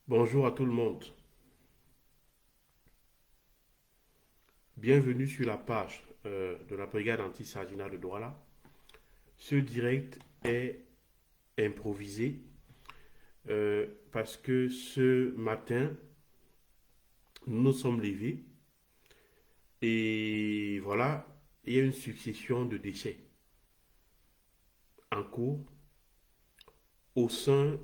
Bonjour à tout le monde. Bienvenue sur la page de la brigade anti-Sardina de Douala. Ce direct est improvisé parce que ce matin, nous nous sommes levés et voilà, il y a une succession de décès en cours au sein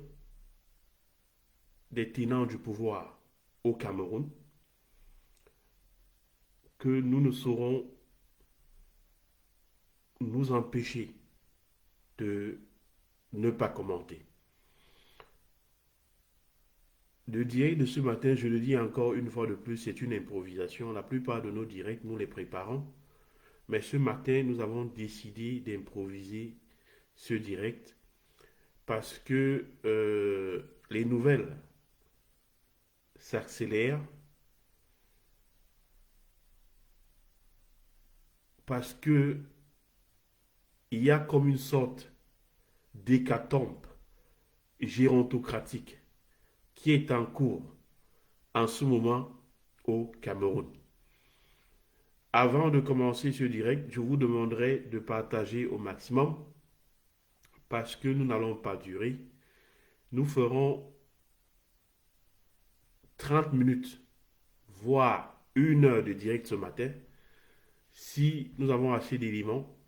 des tenants du pouvoir au Cameroun que nous ne saurons nous empêcher de ne pas commenter. Le direct de ce matin, je le dis encore une fois de plus, c'est une improvisation. La plupart de nos directs, nous les préparons. Mais ce matin, nous avons décidé d'improviser ce direct parce que les nouvelles s'accélèrent, parce que il y a comme une sorte d'hécatombe gérontocratique qui est en cours en ce moment au Cameroun. Avant de commencer ce direct, je vous demanderai de partager au maximum parce que nous n'allons pas durer. Nous ferons 30 minutes, voire 1 heure de direct ce matin, si nous avons assez d'éléments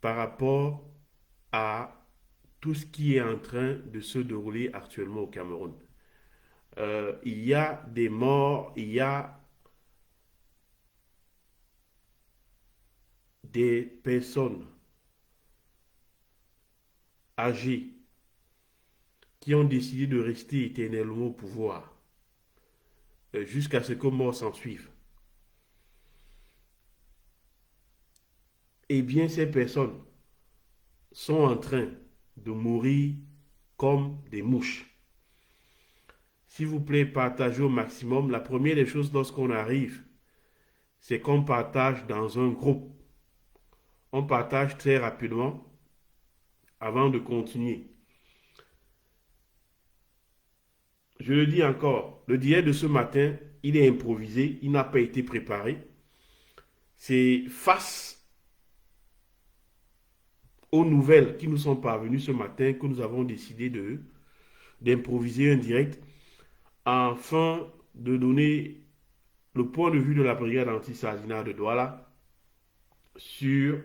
par rapport à tout ce qui est en train de se dérouler actuellement au Cameroun. Il y a des morts, il y a des personnes âgées qui ont décidé de rester éternellement au pouvoir jusqu'à ce que mort s'en suive. Eh bien, ces personnes sont en train de mourir comme des mouches. S'il vous plaît, partagez au maximum. La première des choses lorsqu'on arrive, c'est qu'on partage dans un groupe. On partage très rapidement avant de continuer. Je le dis encore, le direct de ce matin, il est improvisé, il n'a pas été préparé. C'est face aux nouvelles qui nous sont parvenues ce matin que nous avons décidé d'improviser un direct afin de donner le point de vue de la brigade anti-Sardina de Douala sur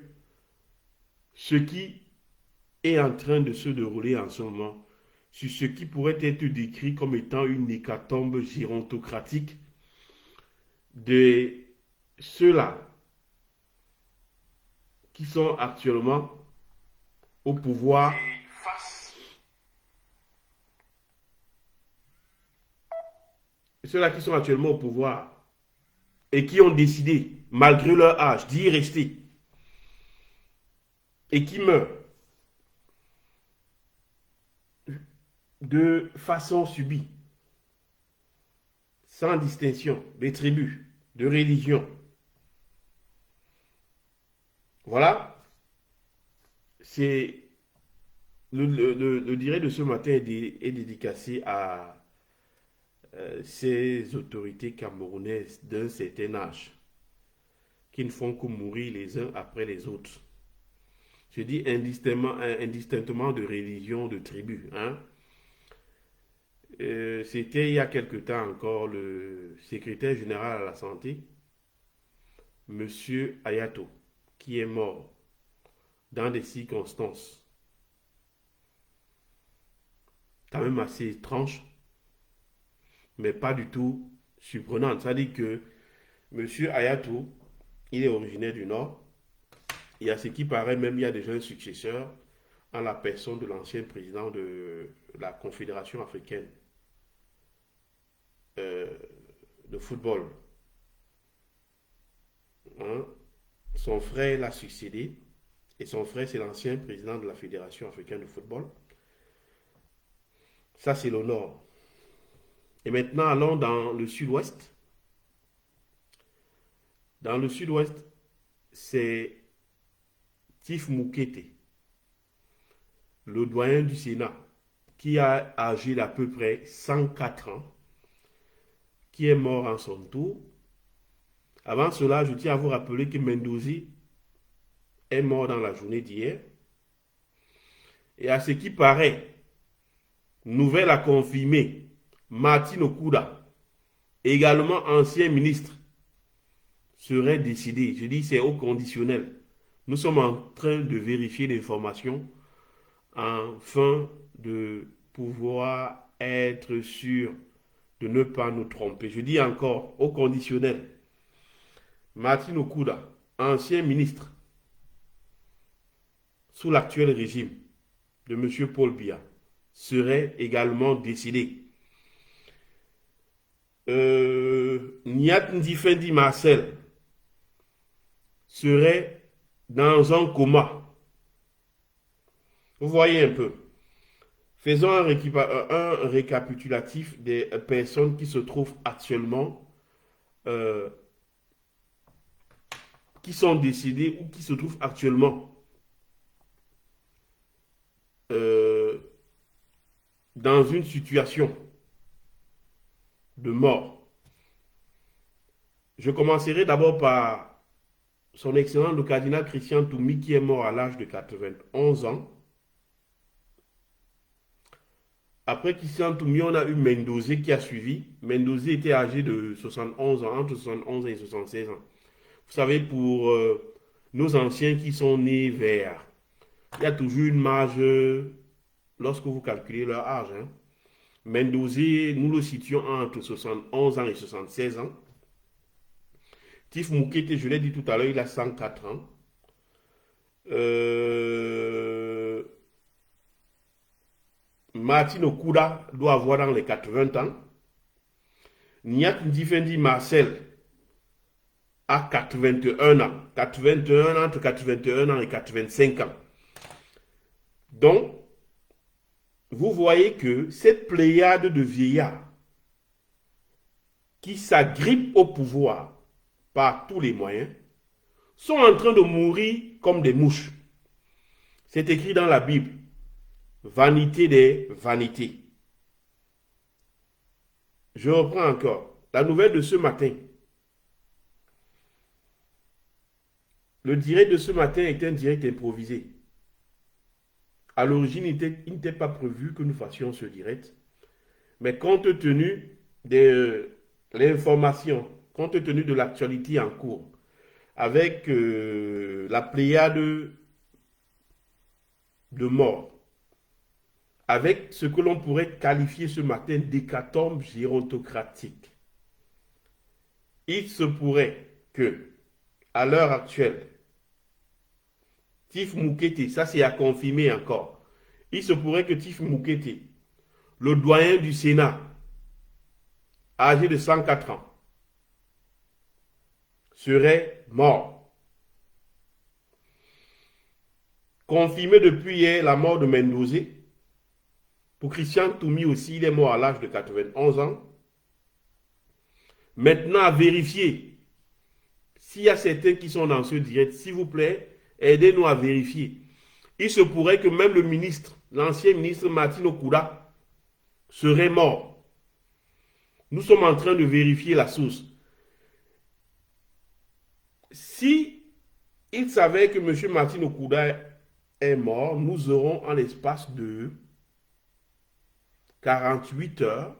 ce qui est en train de se dérouler en ce moment, sur ce qui pourrait être décrit comme étant une hécatombe gérontocratique de ceux-là qui sont actuellement au pouvoir, ceux-là qui sont actuellement au pouvoir et qui ont décidé, malgré leur âge, d'y rester et qui meurent de façon subie, sans distinction de tribus, de religion. Voilà, c'est le direct de ce matin est dédicacé à ces autorités camerounaises d'un certain âge qui ne font que mourir les uns après les autres. Je dis indistinctement de religion, de tribu. Hein. C'était il y a quelque temps encore le secrétaire général à la santé, Monsieur Ayato, qui est mort dans des circonstances quand même assez étranges, mais pas du tout surprenantes. C'est-à-dire que Monsieur Ayato, il est originaire du Nord, et à ce qui paraît même, il y a déjà un successeur en la personne de l'ancien président de la Confédération africaine euh, de football. Hein. Son frère l'a succédé, et son frère, c'est l'ancien président de la Fédération africaine de football. Ça, c'est le nord. Et maintenant, allons dans le sud-ouest. Dans le sud-ouest, c'est Tif Moukete, le doyen du Sénat, qui a âgé d'à peu près 104 ans, qui est mort en son tour. Avant cela, je tiens à vous rappeler que Mendozi est mort dans la journée d'hier. Et à ce qui paraît, nouvelle à confirmer, Martin Okuda, également ancien ministre, serait décidé. Je dis c'est au conditionnel. Nous sommes en train de vérifier l'information afin de pouvoir être sûr de ne pas nous tromper. Je dis encore au conditionnel. Martin Okuda, ancien ministre sous l'actuel régime de M. Paul Biya, serait également décédé. Niat Ndifendi Marcel serait dans un coma. Vous voyez un peu. Faisons un récapitulatif des personnes qui se trouvent actuellement, qui sont décédées ou qui se trouvent actuellement dans une situation de mort. Je commencerai d'abord par son excellent le cardinal Christian Toumi qui est mort à l'âge de 91 ans. Après Christian Toumi, on a eu Mendozi qui a suivi. Mendozi était âgé de 71 ans, entre 71 et 76 ans. Vous savez, pour nos anciens qui sont nés vers, il y a toujours une marge lorsque vous calculez leur âge. Mendozi, nous le situons entre 71 ans et 76 ans. Tif Moukete, je l'ai dit tout à l'heure, il a 104 ans. Martin Okuda doit avoir dans les 80 ans. Niat Ndifendi Marcel a 81 ans. 81 ans, entre 81 ans et 85 ans. Donc, vous voyez que cette pléiade de vieillards qui s'agrippent au pouvoir par tous les moyens sont en train de mourir comme des mouches. C'est écrit dans la Bible. Vanité des vanités. Je reprends encore. La nouvelle de ce matin. Le direct de ce matin est un direct improvisé. À l'origine, il n'était pas prévu que nous fassions ce direct. Mais compte tenu de l'information, compte tenu de l'actualité en cours, avec la pléiade de morts, avec ce que l'on pourrait qualifier ce matin d'hécatombe gérontocratique, il se pourrait que, à l'heure actuelle, Tif Moukete, ça c'est à confirmer encore, il se pourrait que Tif Moukete, le doyen du Sénat, âgé de 104 ans, serait mort. Confirmé depuis hier la mort de Mendozi. Pour Christian Toumi aussi, il est mort à l'âge de 91 ans. Maintenant, à vérifier. S'il y a certains qui sont dans ce direct, s'il vous plaît, aidez-nous à vérifier. Il se pourrait que même le ministre, l'ancien ministre Martin Okuda, serait mort. Nous sommes en train de vérifier la source. Si il savait que M. Martin Okuda est mort, nous aurons en l'espace de 48 heures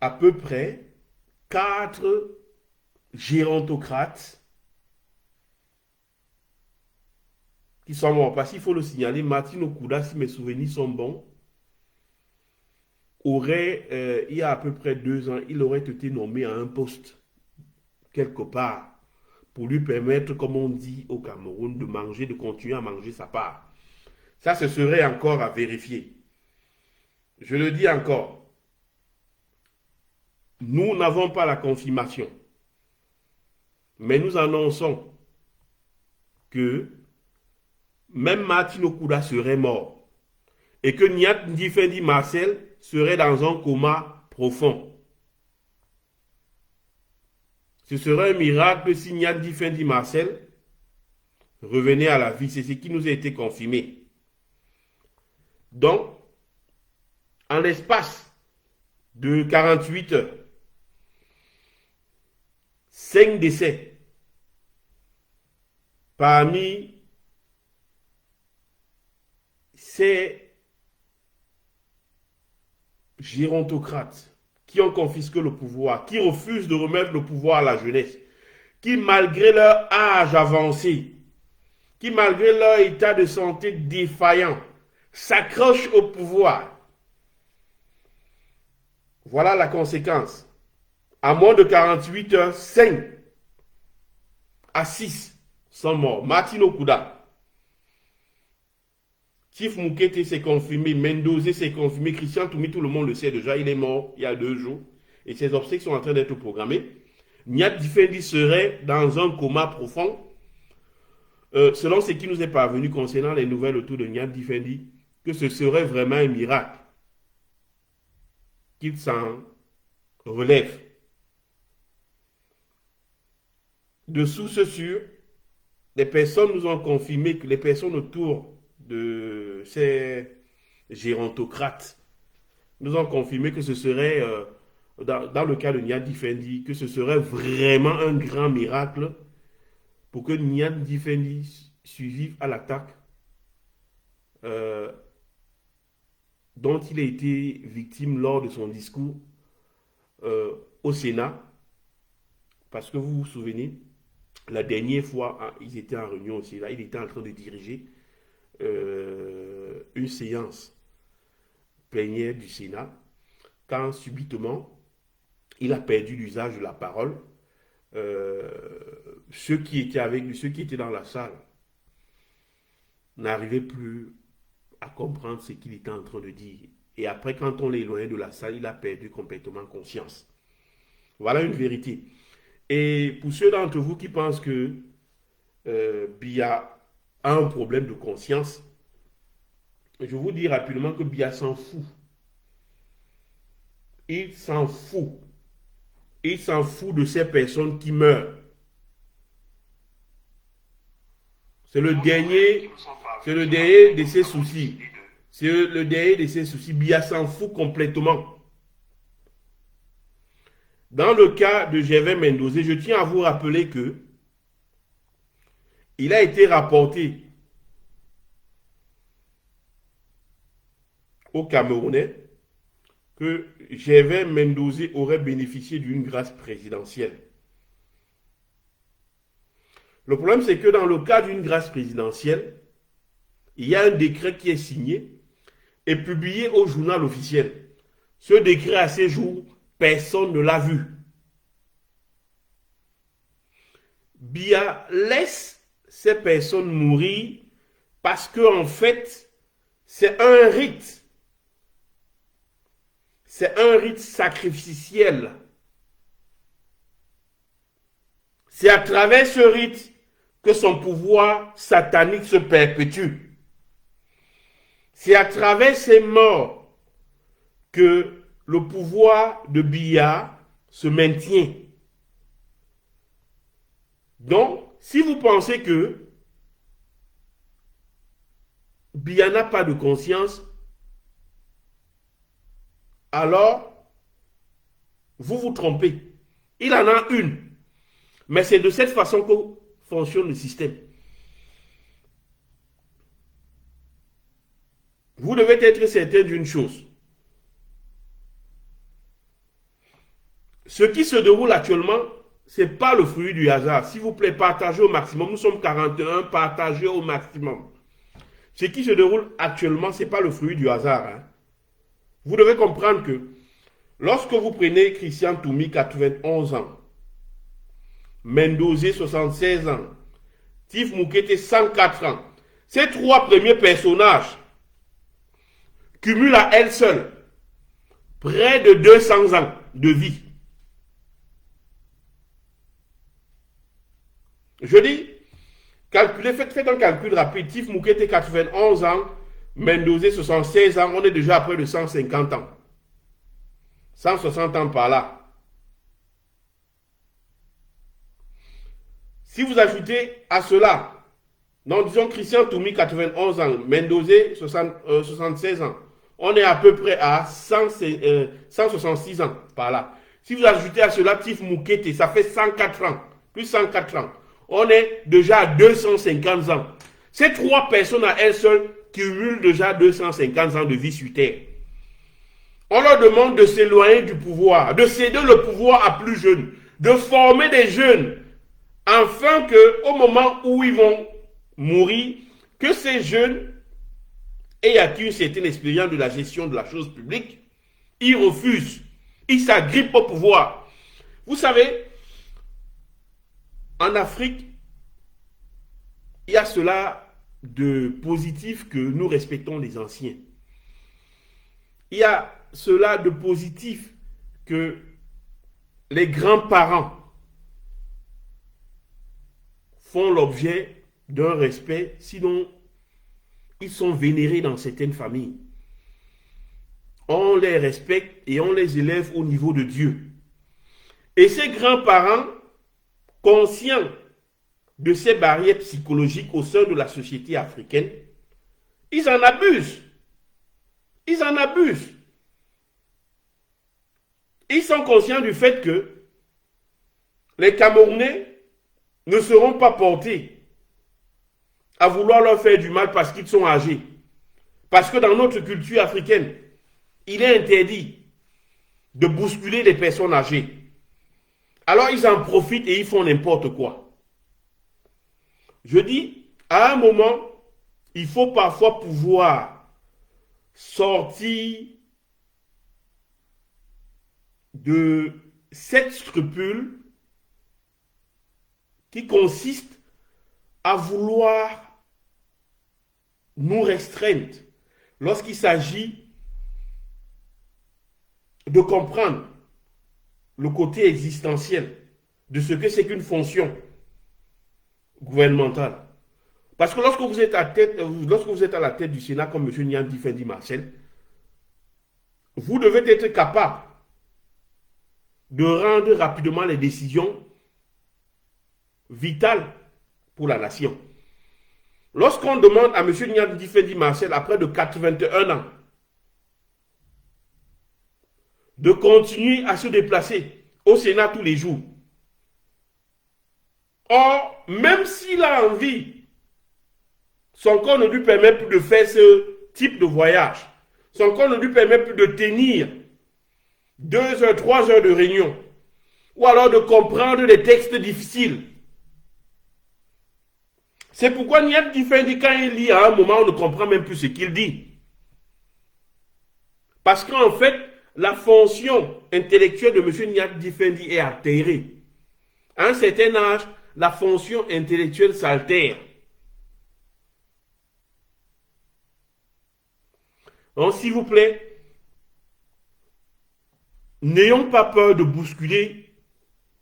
à peu près 4 gérontocrates qui sont morts. Parce qu'il faut le signaler, Martin Okuda, si mes souvenirs sont bons, il y a à peu près 2 ans, il aurait été nommé à un poste quelque part pour lui permettre, comme on dit au Cameroun, de manger, de continuer à manger sa part. Ça, ce serait encore à vérifier. Je le dis encore, nous n'avons pas la confirmation, mais nous annonçons que même Martin Okuda serait mort et que Niat Ndifendi Marcel serait dans un coma profond. Ce serait un miracle si Niat Ndifendi Marcel revenait à la vie. C'est ce qui nous a été confirmé. Donc, en l'espace de 48 heures, 5 décès parmi ces gérontocrates qui ont confisqué le pouvoir, qui refusent de remettre le pouvoir à la jeunesse, qui malgré leur âge avancé, qui malgré leur état de santé défaillant, s'accrochent au pouvoir. Voilà la conséquence. À moins de 48 heures, 5 à 6 sont morts. Martin Okuda, Tif Moukete s'est confirmé, Mendoza s'est confirmé, Christian Toumi, tout le monde le sait déjà, il est mort il y a 2 jours. Et ses obsèques sont en train d'être programmées. Niat Difendi serait dans un coma profond. Selon ce qui nous est parvenu concernant les nouvelles autour de Niat Difendi, que ce serait vraiment un miracle qu'il s'en relève. De sources sûres, les personnes nous ont confirmé que les personnes autour de ces gérontocrates nous ont confirmé que ce serait, dans le cas de Niat Difendi, que ce serait vraiment un grand miracle pour que Niat Difendi survive à l'attaque dont il a été victime lors de son discours au Sénat. Parce que vous vous souvenez, la dernière fois, ils étaient en réunion aussi, là, il était en train de diriger une séance plénière du Sénat, quand subitement, il a perdu l'usage de la parole. Ceux qui étaient avec lui, ceux qui étaient dans la salle, n'arrivaient plus à comprendre ce qu'il était en train de dire. Et après, quand on l'éloignait de la salle, il a perdu complètement conscience. Voilà une vérité. Et pour ceux d'entre vous qui pensent que Biya a un problème de conscience, je vous dis rapidement que Biya s'en fout. Il s'en fout. Il s'en fout de ces personnes qui meurent. C'est le dernier de ses soucis. C'est le dernier de ses soucis. Biya s'en fout complètement. Dans le cas de Gervais Mendoza, je tiens à vous rappeler que il a été rapporté aux Camerounais que Gervais Mendoza aurait bénéficié d'une grâce présidentielle. Le problème, c'est que dans le cas d'une grâce présidentielle, il y a un décret qui est signé et publié au journal officiel. Ce décret, à ces jours, personne ne l'a vu. Biya laisse ces personnes mourir parce que, en fait, c'est un rite. C'est un rite sacrificiel. C'est à travers ce rite que son pouvoir satanique se perpétue. C'est à travers ces morts que le pouvoir de Biya se maintient. Donc, si vous pensez que Biya n'a pas de conscience, alors vous vous trompez. Il en a une. Mais c'est de cette façon que fonctionne le système. Vous devez être certain d'une chose. Ce qui se déroule actuellement, ce n'est pas le fruit du hasard. S'il vous plaît, partagez au maximum. Nous sommes 41, partagez au maximum. Ce qui se déroule actuellement, ce n'est pas le fruit du hasard. Hein. Vous devez comprendre que lorsque vous prenez Christian Toumi, 91 ans, Mendoza, 76 ans, Tif Moukete, 104 ans, ces 3 premiers personnages cumulent à elles seules près de 200 ans de vie. Je dis, calculez, faites un calcul rapide. Tif Moukete, 91 ans, Mendoza, 76 ans, on est déjà à près de 150 ans. 160 ans par là. Si vous ajoutez à cela Non, disons Christian Toumi, 91 ans, Mendozé, 76 ans. On est à peu près à 166 ans par là. Si vous ajoutez à cela Tif Moukete, ça fait 104 ans, plus 104 ans. On est déjà à 250 ans. Ces trois personnes à elles seules cumulent déjà 250 ans de vie sur Terre. On leur demande de s'éloigner du pouvoir, de céder le pouvoir à plus jeunes, de former des jeunes, afin que, au moment où ils vont mourir, que ces jeunes aient acquis une certaine expérience de la gestion de la chose publique, ils refusent, ils s'agrippent au pouvoir. Vous savez, en Afrique, il y a cela de positif que nous respectons les anciens. Il y a cela de positif que les grands-parents font l'objet d'un respect, sinon ils sont vénérés dans certaines familles. On les respecte et on les élève au niveau de Dieu. Et ces grands-parents, conscients de ces barrières psychologiques au sein de la société africaine, ils en abusent. Ils en abusent. Ils sont conscients du fait que les Camerounais ne seront pas portés à vouloir leur faire du mal parce qu'ils sont âgés. Parce que dans notre culture africaine, il est interdit de bousculer les personnes âgées. Alors ils en profitent et ils font n'importe quoi. Je dis, à un moment, il faut parfois pouvoir sortir de cette scrupule qui consiste à vouloir nous restreindre lorsqu'il s'agit de comprendre le côté existentiel de ce que c'est qu'une fonction gouvernementale. Parce que lorsque vous êtes à la tête du Sénat comme M. Nyandi Fendi Marcel, vous devez être capable de rendre rapidement les décisions vitales pour la nation. Lorsqu'on demande à M. Nyandi Fendi Marcel, après de 81 ans, de continuer à se déplacer au Sénat tous les jours, or, même s'il a envie, son corps ne lui permet plus de faire ce type de voyage. Son corps ne lui permet plus de tenir 2 heures, 3 heures de réunion, ou alors de comprendre des textes difficiles. C'est pourquoi Nyandi Fendi, quand il lit à un moment, on ne comprend même plus ce qu'il dit. Parce qu'en fait, la fonction intellectuelle de M. Nyandi Fendi est altérée. À un certain âge, la fonction intellectuelle s'altère. Donc, s'il vous plaît, n'ayons pas peur de bousculer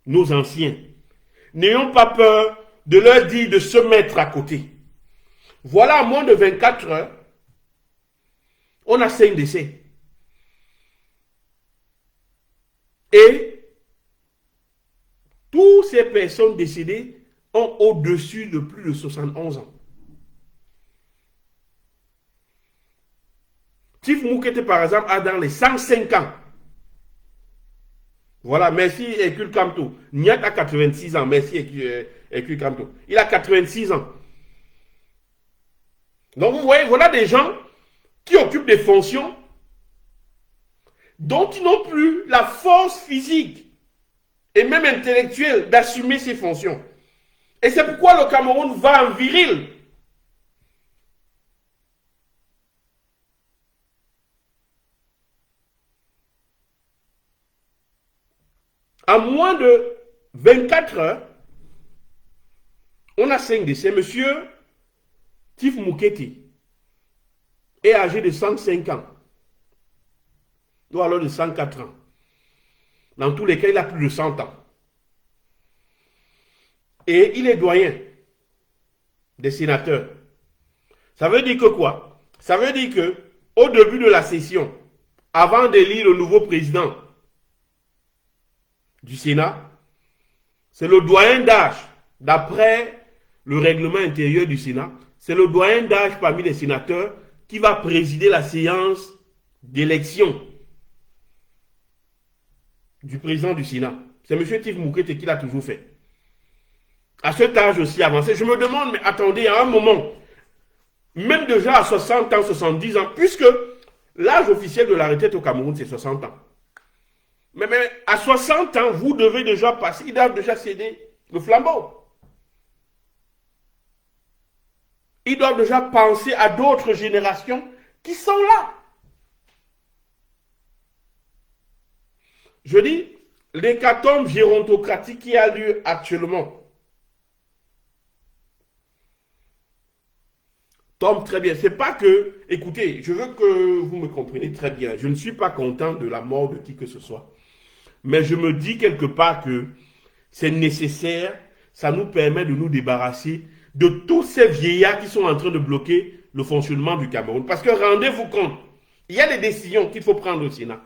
nos anciens. N'ayons pas peur de leur dire de se mettre à côté. Voilà, à moins de 24 heures, on a 5 décès. Et toutes ces personnes décédées ont au-dessus de plus de 71 ans. Tif Moukete, par exemple, a dans les 105 ans. Voilà, merci Hercule Camto. Niat a 86 ans, merci Hercule Camto. Il a 86 ans. Donc vous voyez, voilà des gens qui occupent des fonctions dont ils n'ont plus la force physique et même intellectuelle d'assumer ces fonctions. Et c'est pourquoi le Cameroun va en viril. À moins de 24 heures, on a 5 décès. Monsieur Tif Moukete est âgé de 105 ans. Ou alors de 104 ans. Dans tous les cas, il a plus de 100 ans. Et il est doyen des sénateurs. Ça veut dire que quoi? Ça veut dire que au début de la session, avant d'élire le nouveau président du Sénat, c'est le doyen d'âge, d'après le règlement intérieur du Sénat, c'est le doyen d'âge parmi les sénateurs qui va présider la séance d'élection du président du Sénat. C'est M. Tif Moukete qui l'a toujours fait. À cet âge aussi avancé, je me demande, mais attendez, à un moment, même déjà à 60 ans, 70 ans, puisque l'âge officiel de la retraite au Cameroun, c'est 60 ans. Mais à 60 ans, vous devez déjà passer, ils doivent déjà céder le flambeau. Ils doivent déjà penser à d'autres générations qui sont là. Je dis, l'hécatombe gérontocratique qui a lieu actuellement tombe très bien. C'est pas que, écoutez, je veux que vous me compreniez très bien. Je ne suis pas content de la mort de qui que ce soit. Mais je me dis quelque part que c'est nécessaire, ça nous permet de nous débarrasser de tous ces vieillards qui sont en train de bloquer le fonctionnement du Cameroun. Parce que rendez-vous compte, il y a des décisions qu'il faut prendre au Sénat.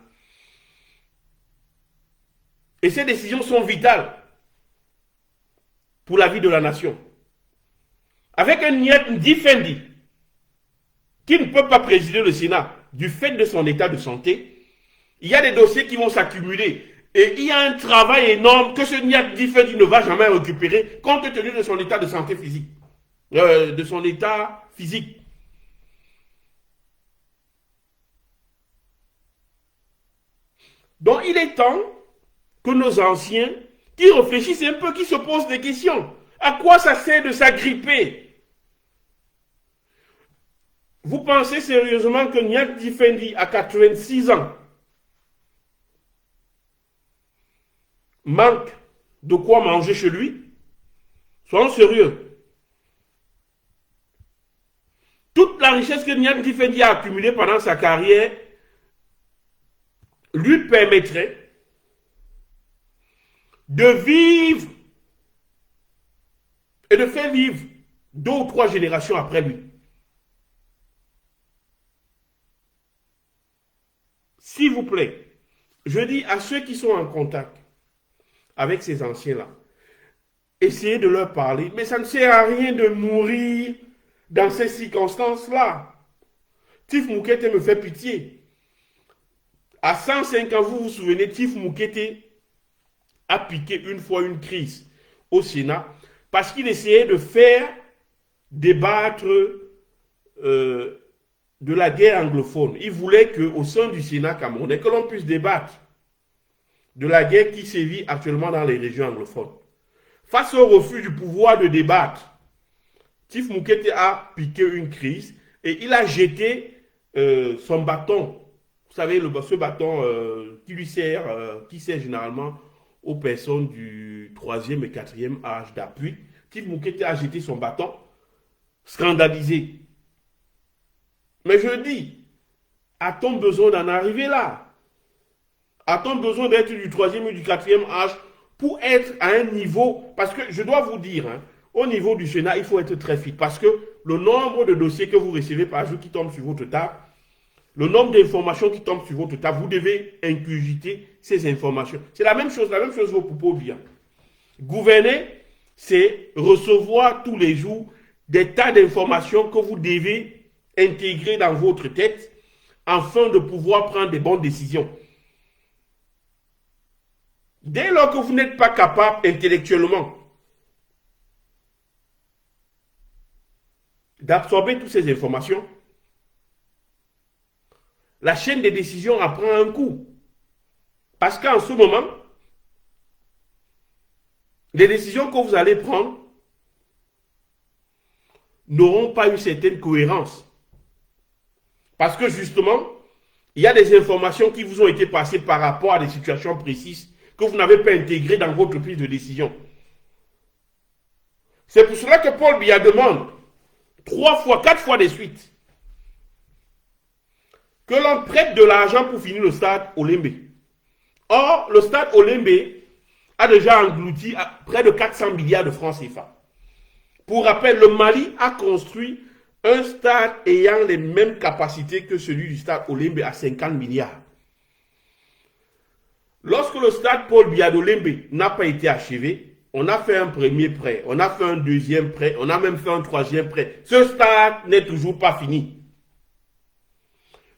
Et ces décisions sont vitales pour la vie de la nation. Avec un Nyet Fendi qui ne peut pas présider le Sénat du fait de son état de santé, il y a des dossiers qui vont s'accumuler. Et il y a un travail énorme que ce Nyet Fendi ne va jamais récupérer compte tenu de son état de santé physique. De son état physique. Donc il est temps que nos anciens, qui réfléchissent un peu, qui se posent des questions. À quoi ça sert de s'agripper? Vous pensez sérieusement que Nyet Fendi, à 86 ans, manque de quoi manger chez lui? Soyons sérieux. Toute la richesse que Nyet Fendi a accumulée pendant sa carrière lui permettrait de vivre et de faire vivre 2 ou 3 générations après lui. S'il vous plaît, je dis à ceux qui sont en contact avec ces anciens-là, essayez de leur parler, mais ça ne sert à rien de mourir dans ces circonstances-là. Tif Moukete me fait pitié. À 105 ans, vous vous souvenez, Tif Moukete a piqué une fois une crise au Sénat parce qu'il essayait de faire débattre de la guerre anglophone. Il voulait qu'au sein du Sénat camerounais, que l'on puisse débattre de la guerre qui sévit actuellement dans les régions anglophones. Face au refus du pouvoir de débattre, Tif Moukete a piqué une crise et il a jeté son bâton. Vous savez, ce bâton qui lui sert, qui sert généralement aux personnes du 3e et 4e âge d'appui. Tif Moukete a jeté son bâton, scandalisé. Mais je dis, a-t-on besoin d'en arriver là? A-t-on besoin d'être du 3e ou du 4e âge pour être à un niveau? Parce que je dois vous dire, hein, au niveau du Sénat, il faut être très fit. Parce que le nombre de dossiers que vous recevez par jour qui tombent sur votre table, le nombre d'informations qui tombent sur votre table, vous devez ingurgiter ces informations. C'est la même chose vaut pour Paul Biya. Gouverner, c'est recevoir tous les jours des tas d'informations que vous devez intégrer dans votre tête afin de pouvoir prendre des bonnes décisions. Dès lors que vous n'êtes pas capable intellectuellement d'absorber toutes ces informations, la chaîne des décisions en prend un coup. Parce qu'en ce moment, les décisions que vous allez prendre n'auront pas une certaine cohérence. Parce que justement, il y a des informations qui vous ont été passées par rapport à des situations précises que vous n'avez pas intégrées dans votre prise de décision. C'est pour cela que Paul Biya demande 3 fois, 4 fois de suite que l'on prête de l'argent pour finir le stade Olembe. Or, le stade Olembe a déjà englouti près de 400 milliards de francs CFA. Pour rappel, le Mali a construit un stade ayant les mêmes capacités que celui du stade Olembe à 50 milliards. Lorsque le stade Paul Biya d'Olembe n'a pas été achevé, On a fait un premier prêt, on a fait un deuxième prêt, on a même fait un troisième prêt. Ce stade n'est toujours pas fini.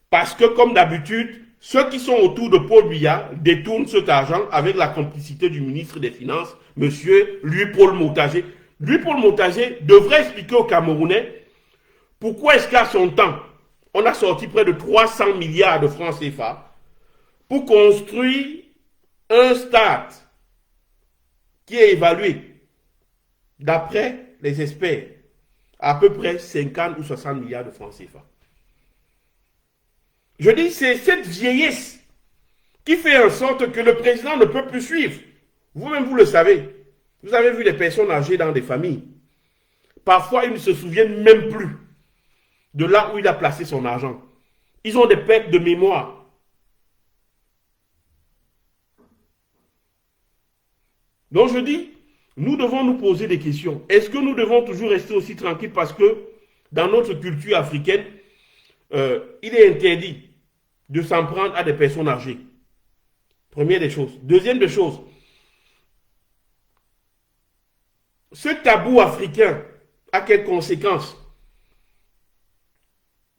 Parce que, comme d'habitude, ceux qui sont autour de Paul Biya détournent cet argent avec la complicité du ministre des Finances, monsieur Louis-Paul Montager. Louis-Paul Montager devrait expliquer aux Camerounais pourquoi est-ce qu'à son temps, on a sorti près de 300 milliards de francs CFA pour construire un stade qui est évalué, d'après les experts, à peu près 50 ou 60 milliards de francs CFA. Je dis, c'est cette vieillesse qui fait en sorte que le président ne peut plus suivre. Vous-même, vous le savez. Vous avez vu les personnes âgées dans des familles. Parfois, ils ne se souviennent même plus de là où il a placé son argent. Ils ont des pertes de mémoire. Donc je dis, nous devons nous poser des questions. Est-ce que nous devons toujours rester aussi tranquilles parce que dans notre culture africaine, il est interdit de s'en prendre à des personnes âgées? Première des choses. Deuxième des choses, ce tabou africain a quelles conséquences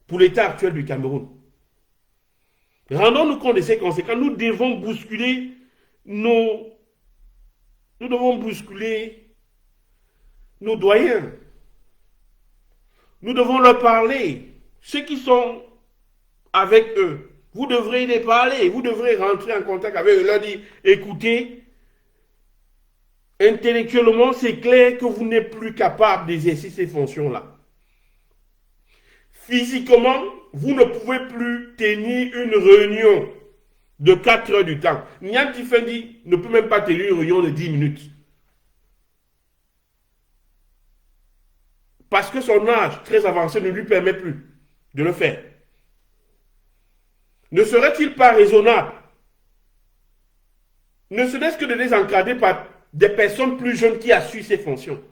pour l'état actuel du Cameroun? Rendons-nous compte de ces conséquences. Nous devons bousculer nos doyens. Nous devons leur parler. Ceux qui sont avec eux, vous devrez les parler. Vous devrez rentrer en contact avec eux. Leur dire, écoutez, intellectuellement, c'est clair que vous n'êtes plus capable d'exercer ces fonctions-là. Physiquement, vous ne pouvez plus tenir une réunion de 4 heures du temps. Niam Tifendi ne peut même pas tenir une réunion de 10 minutes. Parce que son âge très avancé ne lui permet plus de le faire. Ne serait-il pas raisonnable, ne serait-ce que de les encadrer par des personnes plus jeunes qui assurent ces fonctions?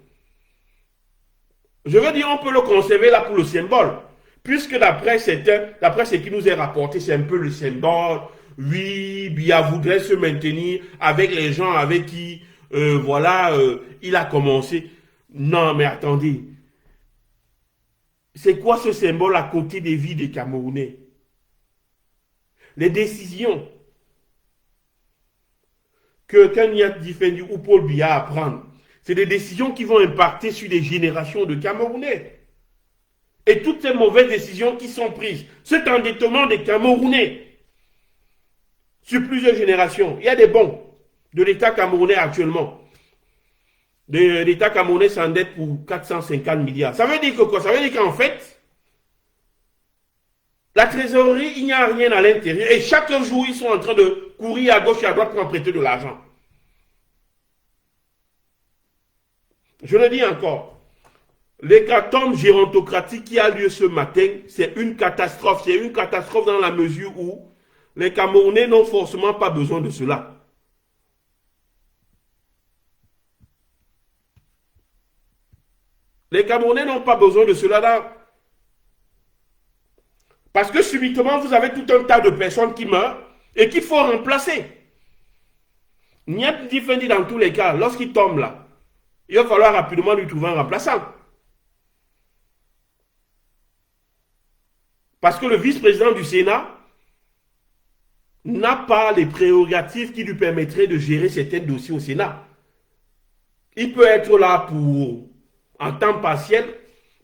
Je veux dire, on peut le conserver là pour le symbole. Puisque d'après ce qui nous est rapporté, c'est un peu le symbole. Oui, Biya voudrait se maintenir avec les gens avec qui, il a commencé. Non, mais attendez. C'est quoi ce symbole à côté des vies des Camerounais? Les décisions que Kanyat Difendi ou Paul Biya à prendre, c'est des décisions qui vont impacter sur des générations de Camerounais. Et toutes ces mauvaises décisions qui sont prises, cet endettement des Camerounais sur plusieurs générations. Il y a des bons de l'État camerounais actuellement. L'État camerounais s'endette pour 450 milliards. Ça veut dire que quoi? Ça veut dire qu'en fait, la trésorerie, il n'y a rien à l'intérieur. Et chaque jour, ils sont en train de courir à gauche et à droite pour en prêter de l'argent. Je le dis encore. L'hécatombe gérontocratique qui a lieu ce matin, c'est une catastrophe. C'est une catastrophe dans la mesure où les Camerounais n'ont forcément pas besoin de cela. Les Camerounais n'ont pas besoin de cela là. Parce que subitement, vous avez tout un tas de personnes qui meurent et qu'il faut remplacer. Niat Difendi, dans tous les cas, lorsqu'il tombe là, il va falloir rapidement lui trouver un remplaçant. Parce que le vice-président du Sénat n'a pas les prérogatives qui lui permettraient de gérer certains dossiers au Sénat. Il peut être là en temps partiel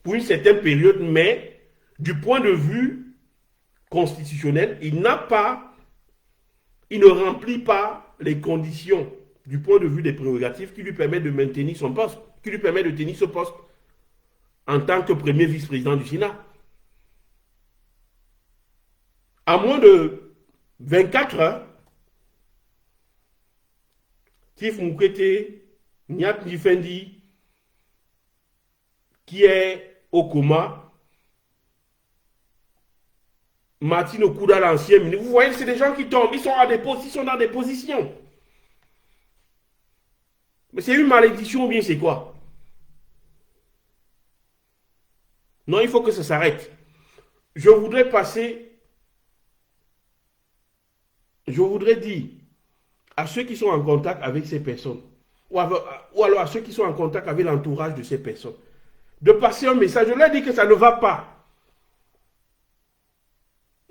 pour une certaine période, mais du point de vue constitutionnel, il ne remplit pas les conditions du point de vue des prérogatives qui lui permettent de maintenir son poste, qui lui permettent de tenir ce poste en tant que premier vice-président du Sénat. À moins de 24 heures, Tif Moukete, Niat Difendi, qui est au coma, Martine Okuda, l'ancien ministre, vous voyez, c'est des gens qui tombent, ils sont dans des positions. Mais c'est une malédiction ou bien c'est quoi? Non, il faut que ça s'arrête. Je voudrais dire à ceux qui sont en contact avec ces personnes, ou alors à ceux qui sont en contact avec l'entourage de ces personnes, de passer un message. Je leur dis que ça ne va pas.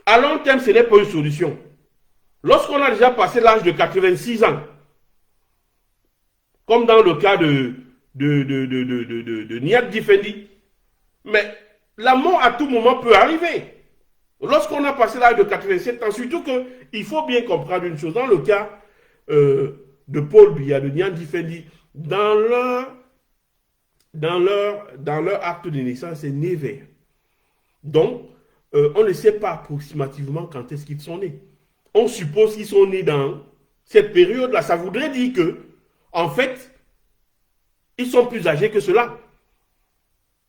À long terme, ce n'est pas une solution. Lorsqu'on a déjà passé l'âge de 86 ans, comme dans le cas de Niat Difendi, mais la mort à tout moment peut arriver. Lorsqu'on a passé l'âge de 87 ans, surtout qu'il faut bien comprendre une chose, dans le cas de Paul Biya, de Niat Difendi, dans leur acte de naissance, c'est né vert. Donc, on ne sait pas approximativement quand est-ce qu'ils sont nés. On suppose qu'ils sont nés dans cette période-là. Ça voudrait dire que, en fait, ils sont plus âgés que cela.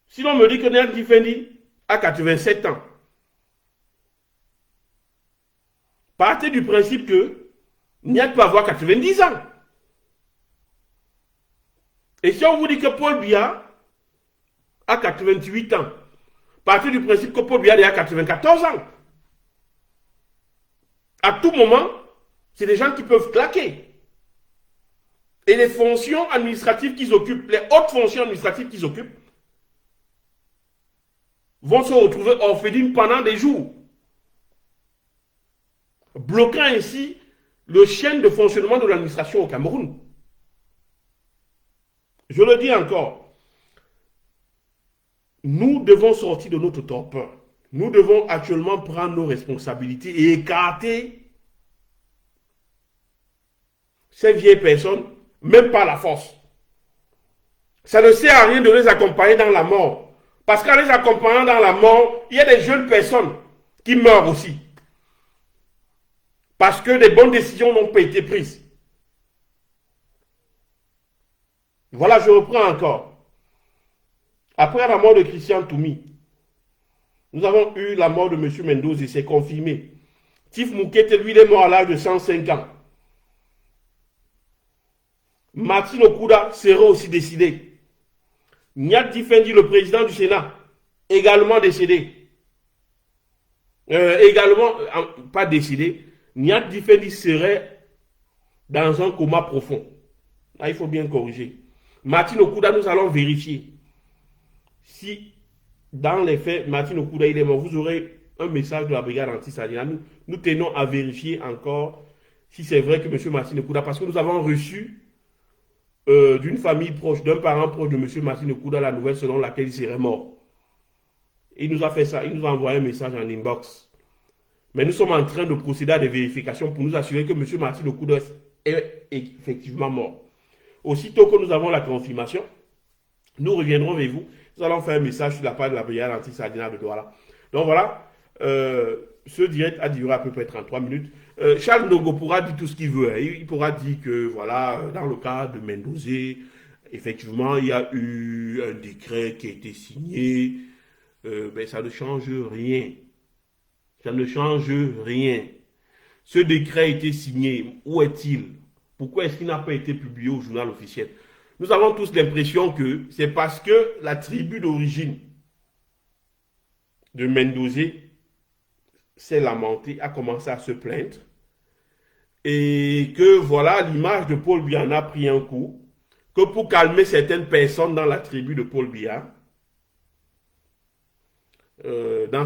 Si l'on me dit que Niat Difendi a 87 ans, partez du principe que Niat peut avoir 90 ans. Et si on vous dit que Paul Biya a 88 ans, partez du principe que Paul Biya a 94 ans. À tout moment, c'est des gens qui peuvent claquer. Et les fonctions administratives qu'ils occupent, les hautes fonctions administratives qu'ils occupent, vont se retrouver orphelines pendant des jours, bloquant ainsi le chaîne de fonctionnement de l'administration au Cameroun. Je le dis encore, nous devons sortir de notre torpeur. Nous devons actuellement prendre nos responsabilités et écarter ces vieilles personnes, même par la force. Ça ne sert à rien de les accompagner dans la mort. Parce qu'en les accompagnant dans la mort, il y a des jeunes personnes qui meurent aussi. Parce que des bonnes décisions n'ont pas été prises. Voilà, je reprends encore. Après la mort de Christian Toumi, nous avons eu la mort de M. Mendoza et c'est confirmé. Tif Moukete, lui, il est mort à l'âge de 105 ans. Martin Okuda sera aussi décédé. Niat Difendi, le président du Sénat, également décédé. Pas décédé. Niat Difendi serait dans un coma profond. Là, il faut bien corriger. Martin Okuda, nous allons vérifier. Si, dans les faits, Martin Okuda, il est mort, vous aurez un message de la brigade anti-Sadina. Nous tenons à vérifier encore si c'est vrai que M. Martin Okuda, parce que nous avons reçu d'une famille proche, d'un parent proche de M. Martin Okuda, la nouvelle selon laquelle il serait mort. Il nous a fait ça, il nous a envoyé un message en inbox. Mais nous sommes en train de procéder à des vérifications pour nous assurer que M. Martin Okuda est effectivement mort. Aussitôt que nous avons la confirmation, nous reviendrons vers vous. Nous allons faire un message sur la page de la brigade anti-Sadina de Douala. Donc voilà, ce direct a duré à peu près 33 minutes. Charles Ndongo pourra dire tout ce qu'il veut. Hein. Il pourra dire que, voilà, dans le cas de Mendoza, effectivement, il y a eu un décret qui a été signé. Mais ça ne change rien. Ça ne change rien. Ce décret a été signé. Où est-il? Pourquoi est-ce qu'il n'a pas été publié au journal officiel? Nous avons tous l'impression que c'est parce que la tribu d'origine de Mendoza s'est lamentée, a commencé à se plaindre, et que voilà, l'image de Paul Biya en a pris un coup, que pour calmer certaines personnes dans la tribu de Paul Biya, dans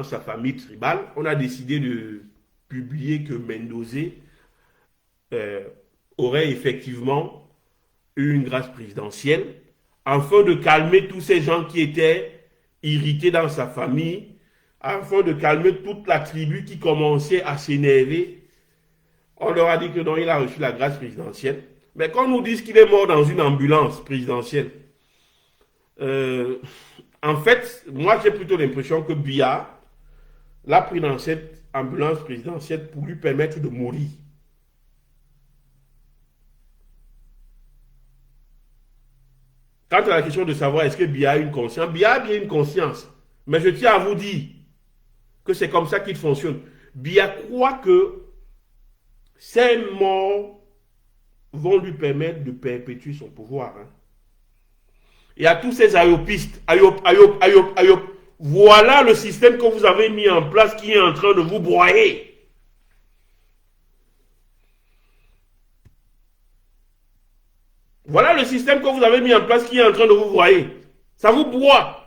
sa famille tribale, on a décidé de publier que Mendoza aurait effectivement eu une grâce présidentielle, afin de calmer tous ces gens qui étaient irrités dans sa famille, afin de calmer toute la tribu qui commençait à s'énerver. On leur a dit que non, il a reçu la grâce présidentielle. Mais quand on nous dit qu'il est mort dans une ambulance présidentielle, en fait, moi j'ai plutôt l'impression que Biya l'a pris dans cette ambulance présidentielle pour lui permettre de mourir. Quant à la question de savoir est-ce que Biya a une conscience, Biya a bien une conscience. Mais je tiens à vous dire que c'est comme ça qu'il fonctionne. Biya croit que ces morts vont lui permettre de perpétuer son pouvoir. Hein. Et à tous ces ayopistes, ayop, voilà le système que vous avez mis en place qui est en train de vous broyer. Voilà le système que vous avez mis en place qui est en train de vous broyer. Ça vous broie.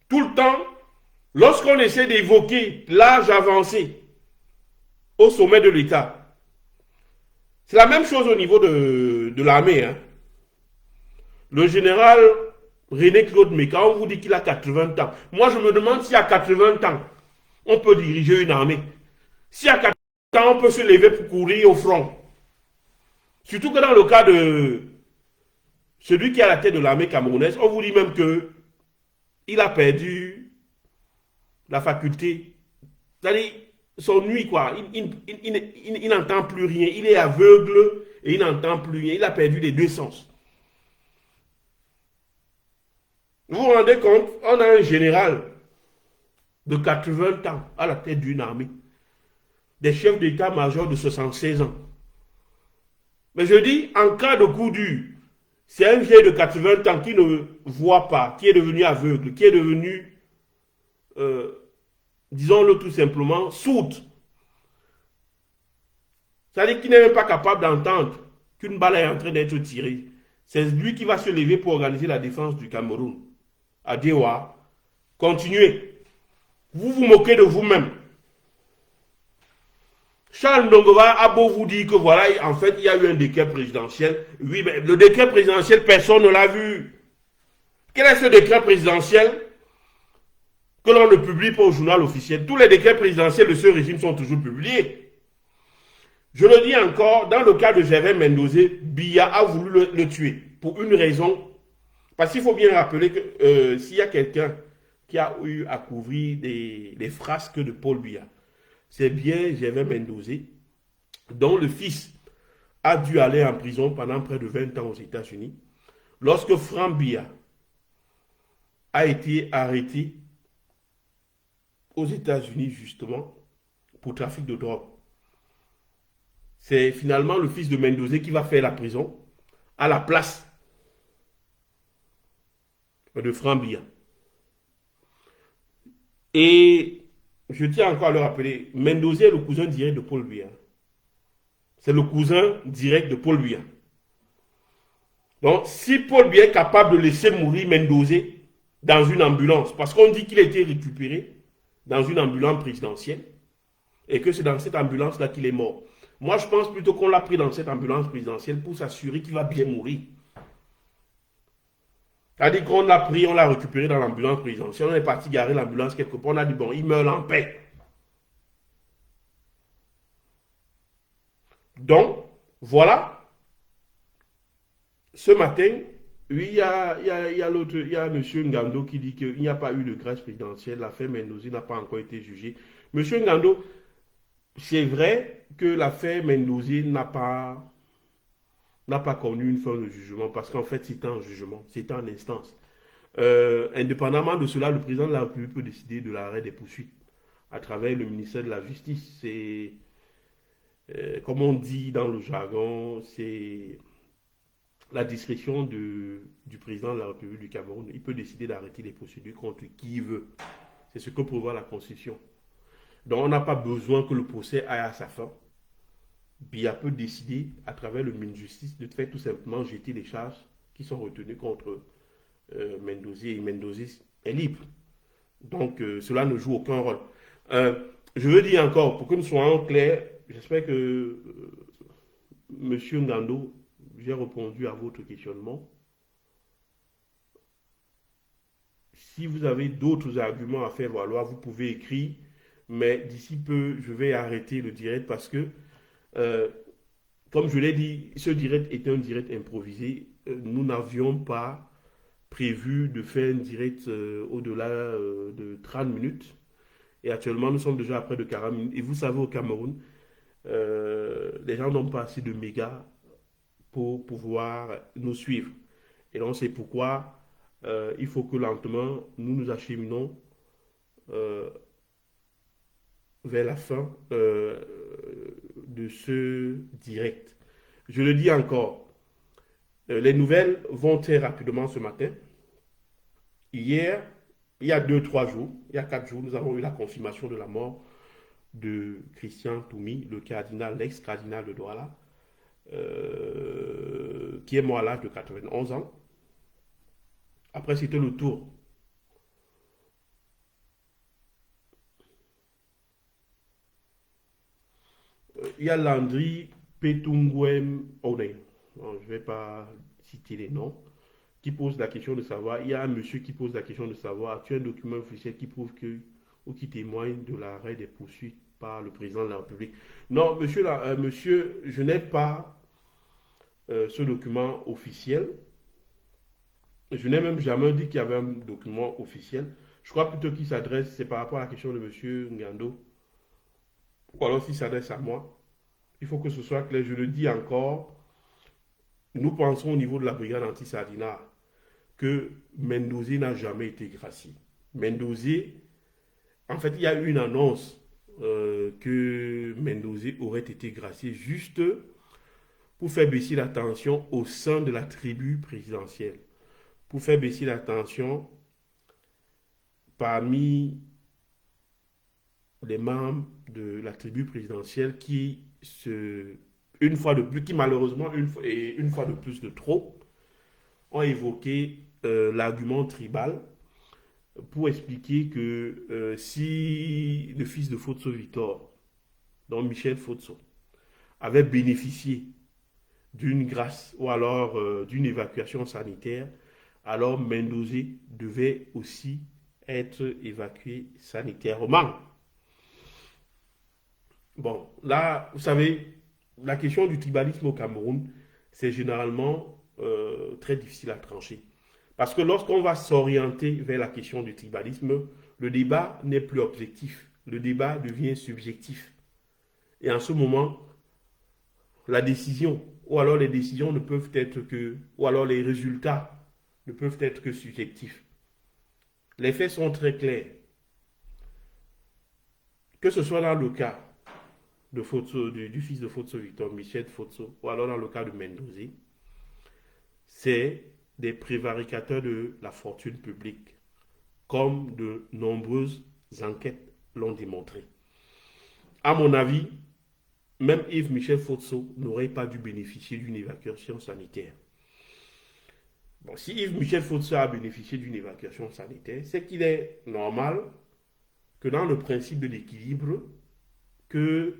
Tout le temps, lorsqu'on essaie d'évoquer l'âge avancé au sommet de l'État, c'est la même chose au niveau de l'armée. Hein. Le général René Claude Méca, on vous dit qu'il a 80 ans. Moi, je me demande si à 80 ans, on peut diriger une armée. Si à 80 ans, on peut se lever pour courir au front. Surtout que dans le cas de celui qui est à la tête de l'armée camerounaise, on vous dit même que il a perdu la faculté. C'est-à-dire, son nuit, quoi. Il n'entend plus rien. Il est aveugle et il n'entend plus rien. Il a perdu les deux sens. Vous vous rendez compte, on a un général de 80 ans à la tête d'une armée. Des chefs d'état-major de 76 ans. Mais je dis, en cas de coup dur, c'est un vieil de 80 ans qui ne voit pas, qui est devenu aveugle, qui est devenu, disons-le tout simplement, sourd. C'est-à-dire qu'il n'est même pas capable d'entendre qu'une balle est en train d'être tirée. C'est lui qui va se lever pour organiser la défense du Cameroun. À Dewa, continuez. Vous vous moquez de vous-même. Charles Ndongova a beau vous dire que voilà, en fait, il y a eu un décret présidentiel. Oui, mais le décret présidentiel, personne ne l'a vu. Quel est ce décret présidentiel que l'on ne publie pas au journal officiel? Tous les décrets présidentiels de ce régime sont toujours publiés. Je le dis encore, dans le cas de Gervais Mendozé, Biya a voulu le tuer pour une raison. Parce qu'il faut bien rappeler que s'il y a quelqu'un qui a eu à couvrir les frasques de Paul Biya, c'est bien Gervais Mendozé, dont le fils a dû aller en prison pendant près de 20 ans aux États-Unis. Lorsque Franck Biya a été arrêté aux États-Unis justement pour trafic de drogue, c'est finalement le fils de Mendozé qui va faire la prison à la place de Franck Biya. Et je tiens encore à le rappeler, Mendozé est le cousin direct de Paul Biya. C'est le cousin direct de Paul Biya. Donc, si Paul Biya est capable de laisser mourir Mendozé dans une ambulance, parce qu'on dit qu'il a été récupéré dans une ambulance présidentielle, et que c'est dans cette ambulance-là qu'il est mort. Moi, je pense plutôt qu'on l'a pris dans cette ambulance présidentielle pour s'assurer qu'il va bien mourir. C'est-à-dire qu'on l'a pris, on l'a récupéré dans l'ambulance présidentielle, on est parti garer l'ambulance quelque part, on a dit, bon, il meurt en paix. Donc, voilà. Ce matin, oui, il y a l'autre, il y a M. Ngando qui dit qu'il n'y a pas eu de grâce présidentielle, l'affaire Mendozé n'a pas encore été jugée. M. Ngando, c'est vrai que l'affaire Mendozé n'a pas connu une fin de jugement, parce qu'en fait, c'était en jugement, c'était en instance. Indépendamment de cela, le président de la République peut décider de l'arrêt des poursuites à travers le ministère de la Justice. C'est, comme on dit dans le jargon, c'est la discrétion du président de la République du Cameroun. Il peut décider d'arrêter les procédures contre qui il veut. C'est ce que prévoit la Constitution. Donc on n'a pas besoin que le procès aille à sa fin. Biya peut décider, à travers le ministre de Justice, de faire tout simplement jeter les charges qui sont retenues contre Mendozé. Et Mendozé est libre. Donc cela ne joue aucun rôle. Je veux dire encore, pour que nous soyons clairs, j'espère que M. Ngando, j'ai répondu à votre questionnement. Si vous avez d'autres arguments à faire valoir, vous pouvez écrire. Mais d'ici peu, je vais arrêter le direct parce que, euh, comme je l'ai dit, ce direct est un direct improvisé. Nous n'avions pas prévu de faire un direct au-delà de 30 minutes. Et actuellement, nous sommes déjà à près de 40 minutes. Et vous savez, au Cameroun, les gens n'ont pas assez de mégas pour pouvoir nous suivre. Et donc, c'est pourquoi il faut que lentement, nous nous acheminons euh, vers la fin de ce direct. Je le dis encore, les nouvelles vont très rapidement ce matin. Hier, il y a 2, 3 jours, il y a 4 jours, nous avons eu la confirmation de la mort de Christian Toumi, le cardinal, l'ex-cardinal de Douala, qui est mort à l'âge de 91 ans. Après, c'était le tour. Il y a Landry Petungwem One. Je ne vais pas citer les noms. Qui pose la question de savoir, il y a un monsieur qui pose la question de savoir, as-tu un document officiel qui prouve que, ou qui témoigne de l'arrêt des poursuites par le président de la République? Non, monsieur, je n'ai pas ce document officiel. Je n'ai même jamais dit qu'il y avait un document officiel. Je crois plutôt qu'il s'adresse, c'est par rapport à la question de monsieur Ngando, ou alors s'il s'adresse à moi. Il faut que ce soit clair, je le dis encore, nous pensons au niveau de la brigade anti-Sardinat que Mendoza n'a jamais été gracié. Mendoza, en fait, il y a eu une annonce que Mendoza aurait été gracié juste pour faire baisser la tension au sein de la tribu présidentielle, pour faire baisser la tension parmi les membres de la tribu présidentielle une fois de plus, qui malheureusement, une fois de plus de trop, ont évoqué l'argument tribal pour expliquer que si le fils de Fotso Victor, donc Michel Fotso, avait bénéficié d'une grâce ou alors d'une évacuation sanitaire, alors Mendoza devait aussi être évacué sanitairement. Bon, là, vous savez, la question du tribalisme au Cameroun, c'est généralement très difficile à trancher. Parce que lorsqu'on va s'orienter vers la question du tribalisme, le débat n'est plus objectif. Le débat devient subjectif. Et en ce moment, la décision, ou alors les décisions ne peuvent être que, ou alors les résultats ne peuvent être que subjectifs. Les faits sont très clairs. Que ce soit dans le cas de Fotso, du fils de Fotso Victor, Michel Fotso, ou alors dans le cas de Mendoza, c'est des prévaricateurs de la fortune publique, comme de nombreuses enquêtes l'ont démontré. À mon avis, même Yves Michel Fotso n'aurait pas dû bénéficier d'une évacuation sanitaire. Bon, si Yves Michel Fotso a bénéficié d'une évacuation sanitaire, c'est qu'il est normal que dans le principe de l'équilibre, que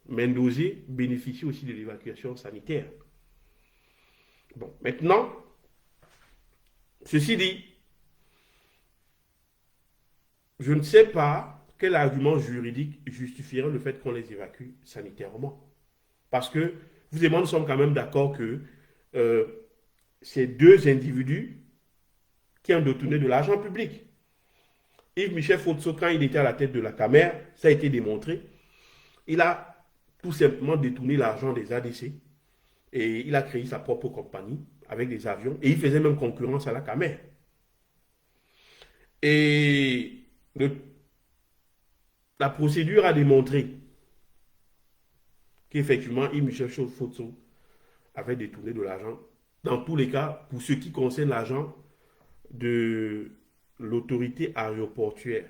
Mendoza bénéficie aussi de l'évacuation sanitaire. Bon, maintenant, ceci dit, je ne sais pas quel argument juridique justifierait le fait qu'on les évacue sanitairement. Parce que vous et moi, nous sommes quand même d'accord que c'est deux individus qui ont détourné de l'argent public. Yves Michel Fotso, quand il était à la tête de la Camer, ça a été démontré, il a tout simplement détourné l'argent des ADC et il a créé sa propre compagnie avec des avions et il faisait même concurrence à la Camer. Et la procédure a démontré qu'effectivement, Yves Michel Fotso avait détourné de l'argent. Dans tous les cas, pour ce qui concerne l'argent de l'autorité aéroportuaire,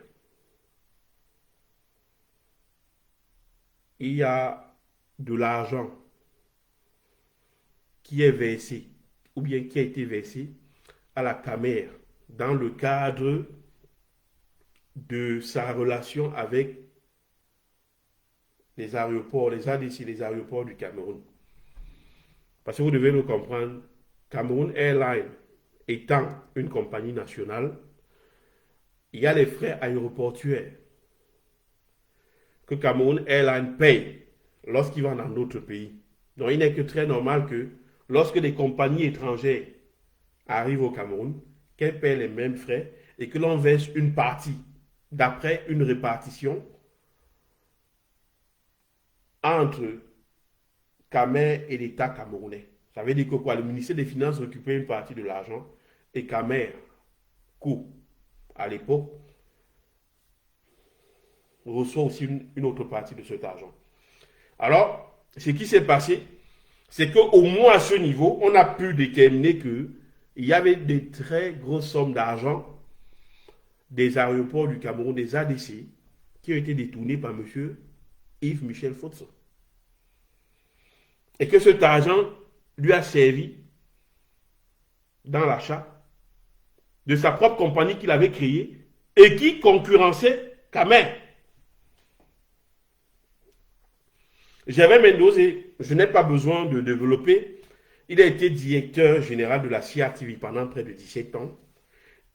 il y a de l'argent qui est versé, ou bien qui a été versé à la Camer dans le cadre de sa relation avec les aéroports, les ADC, les aéroports du Cameroun. Parce que vous devez le comprendre, Cameroun Airlines étant une compagnie nationale, il y a les frais aéroportuaires que Cameroun Airlines paye lorsqu'ils vont dans d'autres pays. Donc il n'est que très normal que lorsque des compagnies étrangères arrivent au Cameroun, qu'elles paient les mêmes frais et que l'on verse une partie d'après une répartition entre Camer et l'État camerounais. Ça veut dire que quoi? Le ministère des Finances récupère une partie de l'argent et Camer, à l'époque, reçoit aussi une autre partie de cet argent. Alors, ce qui s'est passé, c'est qu'au moins à ce niveau, on a pu déterminer qu'il y avait des très grosses sommes d'argent des aéroports du Cameroun, des ADC, qui ont été détournés par M. Yves Michel Fotso. Et que cet argent lui a servi dans l'achat de sa propre compagnie qu'il avait créée et qui concurrençait Camer. Gervais Mendozé, je n'ai pas besoin de développer. Il a été directeur général de la CRTV pendant près de 17 ans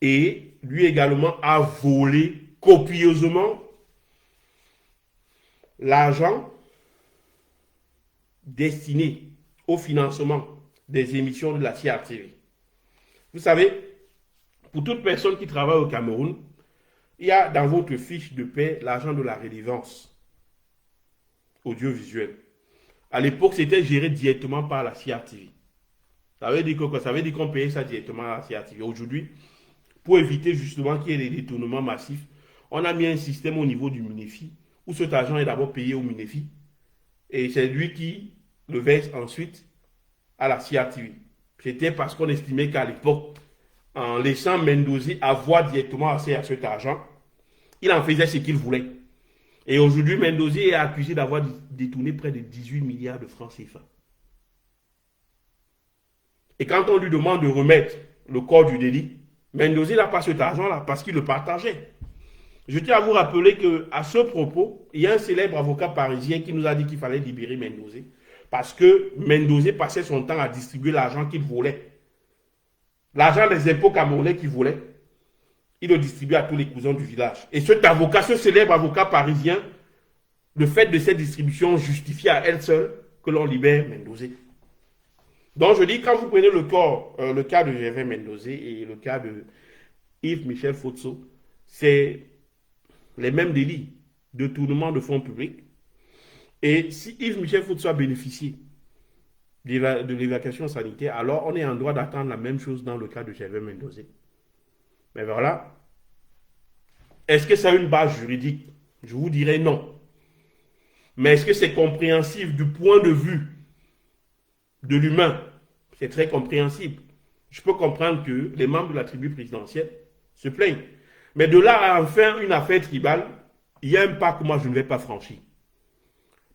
et lui également a volé copieusement l'argent destiné au financement des émissions de la CRTV. Vous savez, pour toute personne qui travaille au Cameroun, il y a dans votre fiche de paie l'argent de la redevance audiovisuelle. À l'époque, c'était géré directement par la CRTV. Ça veut dire quoi? Ça veut dire qu'on payait ça directement à la CRTV. Aujourd'hui, pour éviter justement qu'il y ait des détournements massifs, on a mis un système au niveau du Minefi où cet argent est d'abord payé au Minefi et c'est lui qui le verse ensuite à la CRTV. C'était parce qu'on estimait qu'à l'époque, en laissant Mendozé avoir directement accès à cet argent, il en faisait ce qu'il voulait. Et aujourd'hui, Mendozé est accusé d'avoir détourné près de 18 milliards de francs CFA. Et quand on lui demande de remettre le corps du délit, Mendozé n'a pas cet argent-là parce qu'il le partageait. Je tiens à vous rappeler qu'à ce propos, il y a un célèbre avocat parisien qui nous a dit qu'il fallait libérer Mendozé parce que Mendozé passait son temps à distribuer l'argent qu'il volait. L'argent des impôts camerounais qu'il volait, il le distribuait à tous les cousins du village. Et cet avocat, ce célèbre avocat parisien, le fait de cette distribution justifie à elle seule que l'on libère Mendozé. Donc je dis, quand vous prenez le cas de Gervais Mendozé et le cas de Yves Michel Fotso, c'est les mêmes délits de détournement de fonds publics. Et si Yves Michel Fotso a bénéficié de l'évacuation sanitaire, alors on est en droit d'attendre la même chose dans le cas de Gervais Mendozé. Mais voilà. Est-ce que ça a une base juridique? Je vous dirais non. Mais est-ce que c'est compréhensible du point de vue de l'humain? C'est très compréhensible. Je peux comprendre que les membres de la tribu présidentielle se plaignent. Mais de là à en faire une affaire tribale, il y a un pas que moi je ne vais pas franchir.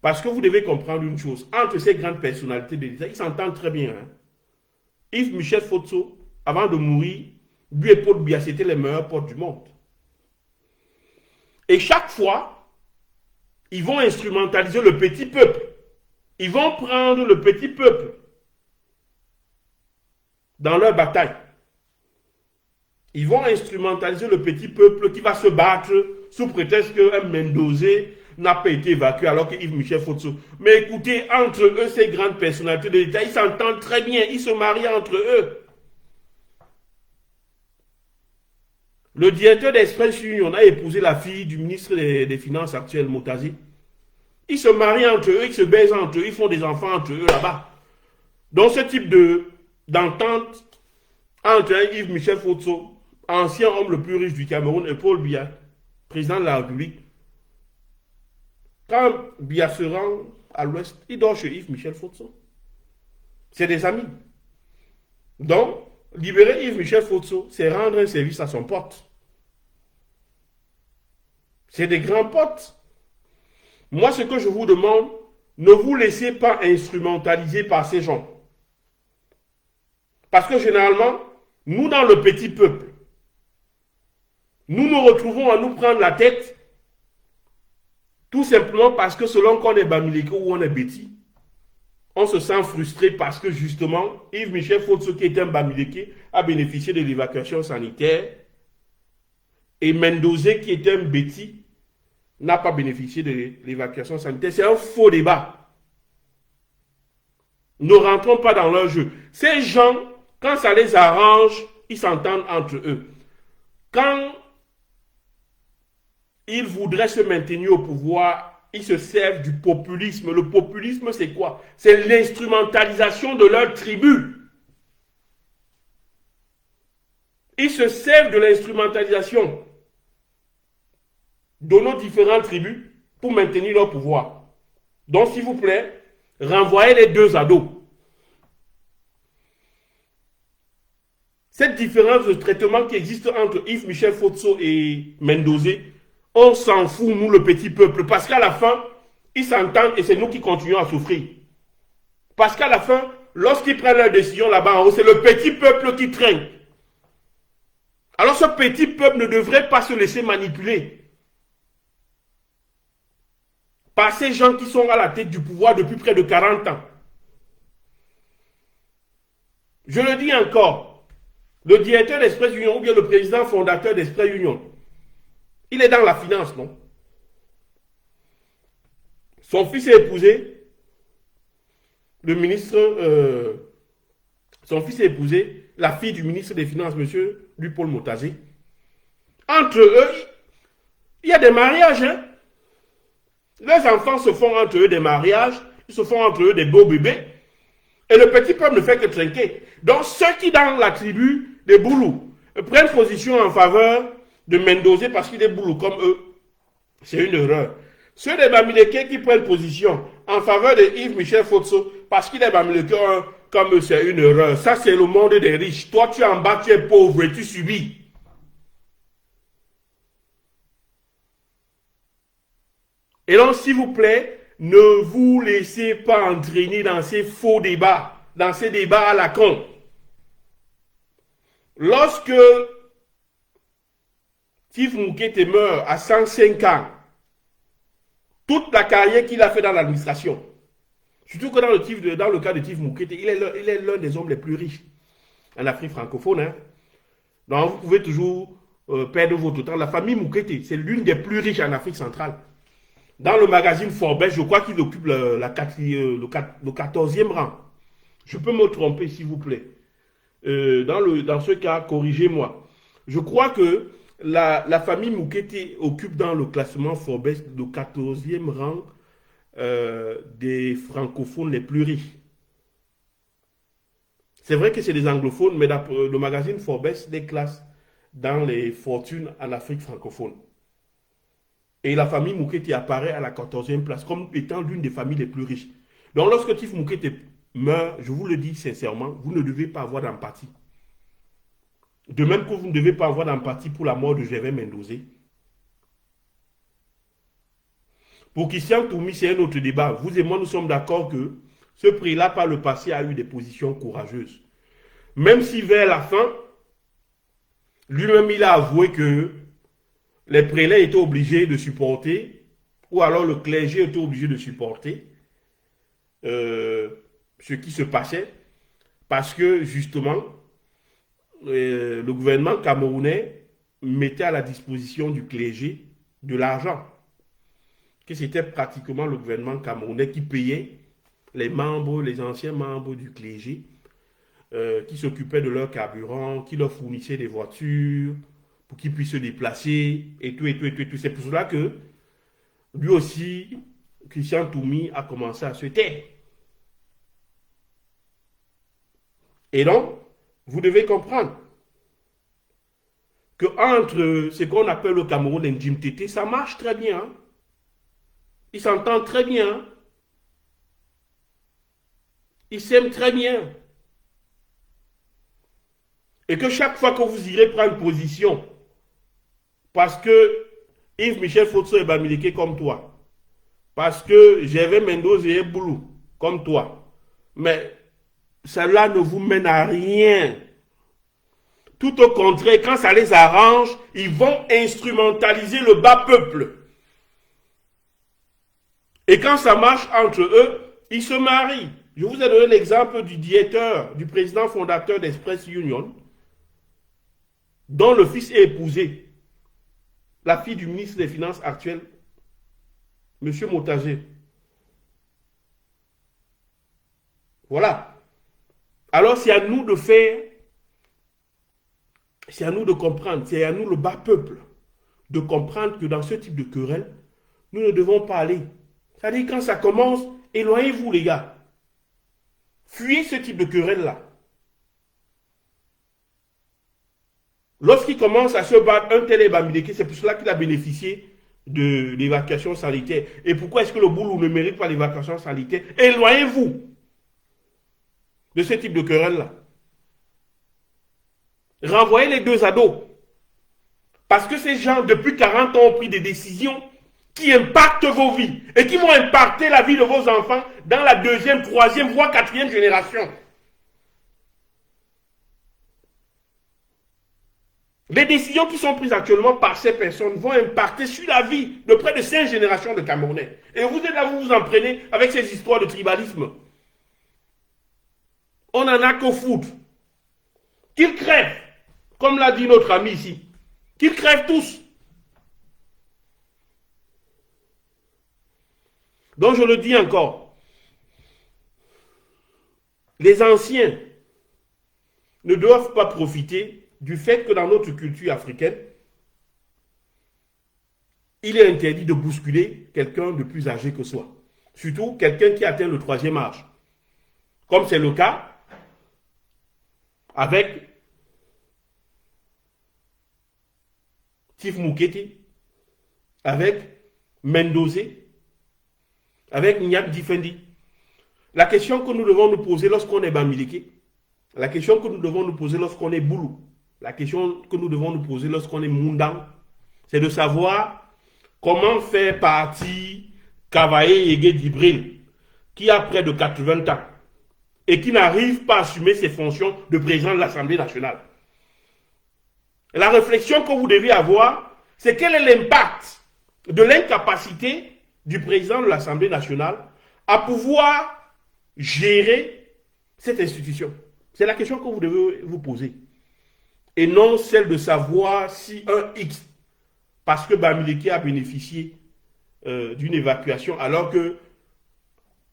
Parce que vous devez comprendre une chose. Entre ces grandes personnalités de l'État, ils s'entendent très bien. Hein? Yves Michel Fotso, avant de mourir, lui et Paul Biya, c'était les meilleurs potes du monde. Et chaque fois, ils vont instrumentaliser le petit peuple. Ils vont prendre le petit peuple dans leur bataille. Ils vont instrumentaliser le petit peuple qui va se battre sous prétexte qu'un Mendozé n'a pas été évacué alors que Yves Michel Fotso. Mais écoutez, entre eux, ces grandes personnalités de l'État, ils s'entendent très bien, ils se marient entre eux. Le directeur d'Express Union a épousé la fille du ministre des Finances actuel, Motazi. Ils se marient entre eux, ils se baisent entre eux, ils font des enfants entre eux là-bas. Donc ce type d'entente entre Yves Michel Fotso, ancien homme le plus riche du Cameroun, et Paul Biya, président de la République, quand Biya se rend à l'ouest, il dort chez Yves Michel Fotso. C'est des amis. Donc, libérer Yves Michel Fotso, c'est rendre un service à son pote. C'est des grands potes. Moi, ce que je vous demande, ne vous laissez pas instrumentaliser par ces gens. Parce que généralement, nous, dans le petit peuple, nous nous retrouvons à nous prendre la tête tout simplement parce que selon qu'on est Bamileke ou on est Betty, on se sent frustré parce que justement, Yves Michel Fotso, qui est un Bamileke, a bénéficié de l'évacuation sanitaire et Mendozé, qui est un Betty, n'a pas bénéficié de l'évacuation sanitaire. C'est un faux débat. Ne rentrons pas dans leur jeu. Ces gens, quand ça les arrange, ils s'entendent entre eux. Quand ils voudraient se maintenir au pouvoir, ils se servent du populisme. Le populisme, c'est quoi? C'est l'instrumentalisation de leur tribu. Ils se servent de l'instrumentalisation de nos différentes tribus pour maintenir leur pouvoir. Donc, s'il vous plaît, renvoyez les deux à dos. Cette différence de traitement qui existe entre Yves Michel Fotso et Mendozé, On s'en fout, nous, le petit peuple, parce qu'à la fin, ils s'entendent et c'est nous qui continuons à souffrir. Parce qu'à la fin, lorsqu'ils prennent leur décision là-bas en haut, c'est le petit peuple qui traîne. Alors ce petit peuple ne devrait pas se laisser manipuler par ces gens qui sont à la tête du pouvoir depuis près de 40 ans. Je le dis encore, le directeur d'Express Union ou bien le président fondateur d'Express Union, il est dans la finance, non? Son fils est épousé, le ministre, son fils est épousé, la fille du ministre des Finances, monsieur Paul Motazé. Entre eux, il y a des mariages, hein? Les enfants se font entre eux des mariages, ils se font entre eux des beaux bébés, et le petit peuple ne fait que trinquer. Donc ceux qui dans la tribu des Boulous prennent position en faveur de Mendozé parce qu'il est Boulou comme eux, c'est une erreur. Ceux des Bamileke qui prennent position en faveur de Yves Michel Fotso parce qu'il est Bamileke comme eux, c'est une erreur. Ça c'est le monde des riches. Toi tu es en bas, tu es pauvre et tu subis. Et donc, s'il vous plaît, ne vous laissez pas entraîner dans ces faux débats, dans ces débats à la con. Lorsque Tif Moukete meurt à 105 ans, toute la carrière qu'il a fait dans l'administration, surtout que dans le cas de Tif Moukete, il est l'un des hommes les plus riches en Afrique francophone. Hein. Donc, vous pouvez toujours perdre votre temps. La famille Moukete, c'est l'une des plus riches en Afrique centrale. Dans le magazine Forbes, je crois qu'il occupe le 14e rang. Je peux me tromper, s'il vous plaît. Dans ce cas, corrigez-moi. Je crois que la famille Moukete occupe dans le classement Forbes le 14e rang des francophones les plus riches. C'est vrai que c'est des anglophones, mais le magazine Forbes les classe dans les fortunes en Afrique francophone. Et la famille Moukete apparaît à la 14e place comme étant l'une des familles les plus riches. Donc lorsque Tif Moukete meurt, je vous le dis sincèrement, vous ne devez pas avoir d'empathie. De même que vous ne devez pas avoir d'empathie pour la mort de Gervais Mendozé. Pour Christian Toumi, c'est un autre débat. Vous et moi, nous sommes d'accord que ce prix-là, par le passé, a eu des positions courageuses. Même si vers la fin, lui-même, il a avoué que les prélats étaient obligés de supporter, ou alors le clergé était obligé de supporter ce qui se passait, parce que justement, le gouvernement camerounais mettait à la disposition du clergé de l'argent, que c'était pratiquement le gouvernement camerounais qui payait les anciens membres du clergé, qui s'occupaient de leur carburant, qui leur fournissaient des voitures, pour qu'ils puissent se déplacer, et tout. C'est pour cela que, lui aussi, Christian Toumi a commencé à se taire. Et donc, vous devez comprendre que entre ce qu'on appelle le Cameroun et Ndjimtete, ça marche très bien. Hein? Ils s'entendent très bien. Hein? Ils s'aiment très bien. Et que chaque fois que vous irez prendre position, parce que Yves Michel Fotso est Bamileke comme toi, parce que Gervais Mendozé est Boulou comme toi, mais cela ne vous mène à rien. Tout au contraire, quand ça les arrange, ils vont instrumentaliser le bas peuple. Et quand ça marche entre eux, ils se marient. Je vous ai donné l'exemple du directeur, du président fondateur d'Express Union, dont le fils est épousé la fille du ministre des Finances actuel, M. Motazé. Voilà. Alors c'est à nous de faire, c'est à nous de comprendre, c'est à nous le bas peuple, de comprendre que dans ce type de querelle, nous ne devons pas aller. C'est-à-dire quand ça commence, éloignez-vous les gars. Fuyez ce type de querelle-là. Lorsqu'il commence à se battre, un tel est Bamileke, c'est pour cela qu'il a bénéficié de l'évacuation sanitaire. Et pourquoi est-ce que le Boulou ne mérite pas l'évacuation sanitaire? Éloignez-vous de ce type de querelle-là. Renvoyez les deux ados. Parce que ces gens, depuis 40 ans, ont pris des décisions qui impactent vos vies et qui vont impacter la vie de vos enfants dans la deuxième, troisième, voire quatrième génération. Les décisions qui sont prises actuellement par ces personnes vont impacter sur la vie de près de 5 générations de Camerounais. Et vous êtes là, vous vous en prenez avec ces histoires de tribalisme. On n'en a qu'au foot. Qu'ils crèvent, comme l'a dit notre ami ici. Qu'ils crèvent tous. Donc je le dis encore. Les anciens ne doivent pas profiter du fait que dans notre culture africaine, il est interdit de bousculer quelqu'un de plus âgé que soi. Surtout quelqu'un qui atteint le 3e âge. Comme c'est le cas avec Tif Moukete, avec Mendozé, avec Niak Difendi. La question que nous devons nous poser lorsqu'on est Bamileke, la question que nous devons nous poser lorsqu'on est Boulou, la question que nous devons nous poser lorsqu'on est Moundan, c'est de savoir comment faire partie Kavaye Yege Dibril, qui a près de 80 ans et qui n'arrive pas à assumer ses fonctions de président de l'Assemblée nationale. La réflexion que vous devez avoir, c'est quel est l'impact de l'incapacité du président de l'Assemblée nationale à pouvoir gérer cette institution. C'est la question que vous devez vous poser. Et non celle de savoir si un X, parce que Bamileke a bénéficié d'une évacuation, alors que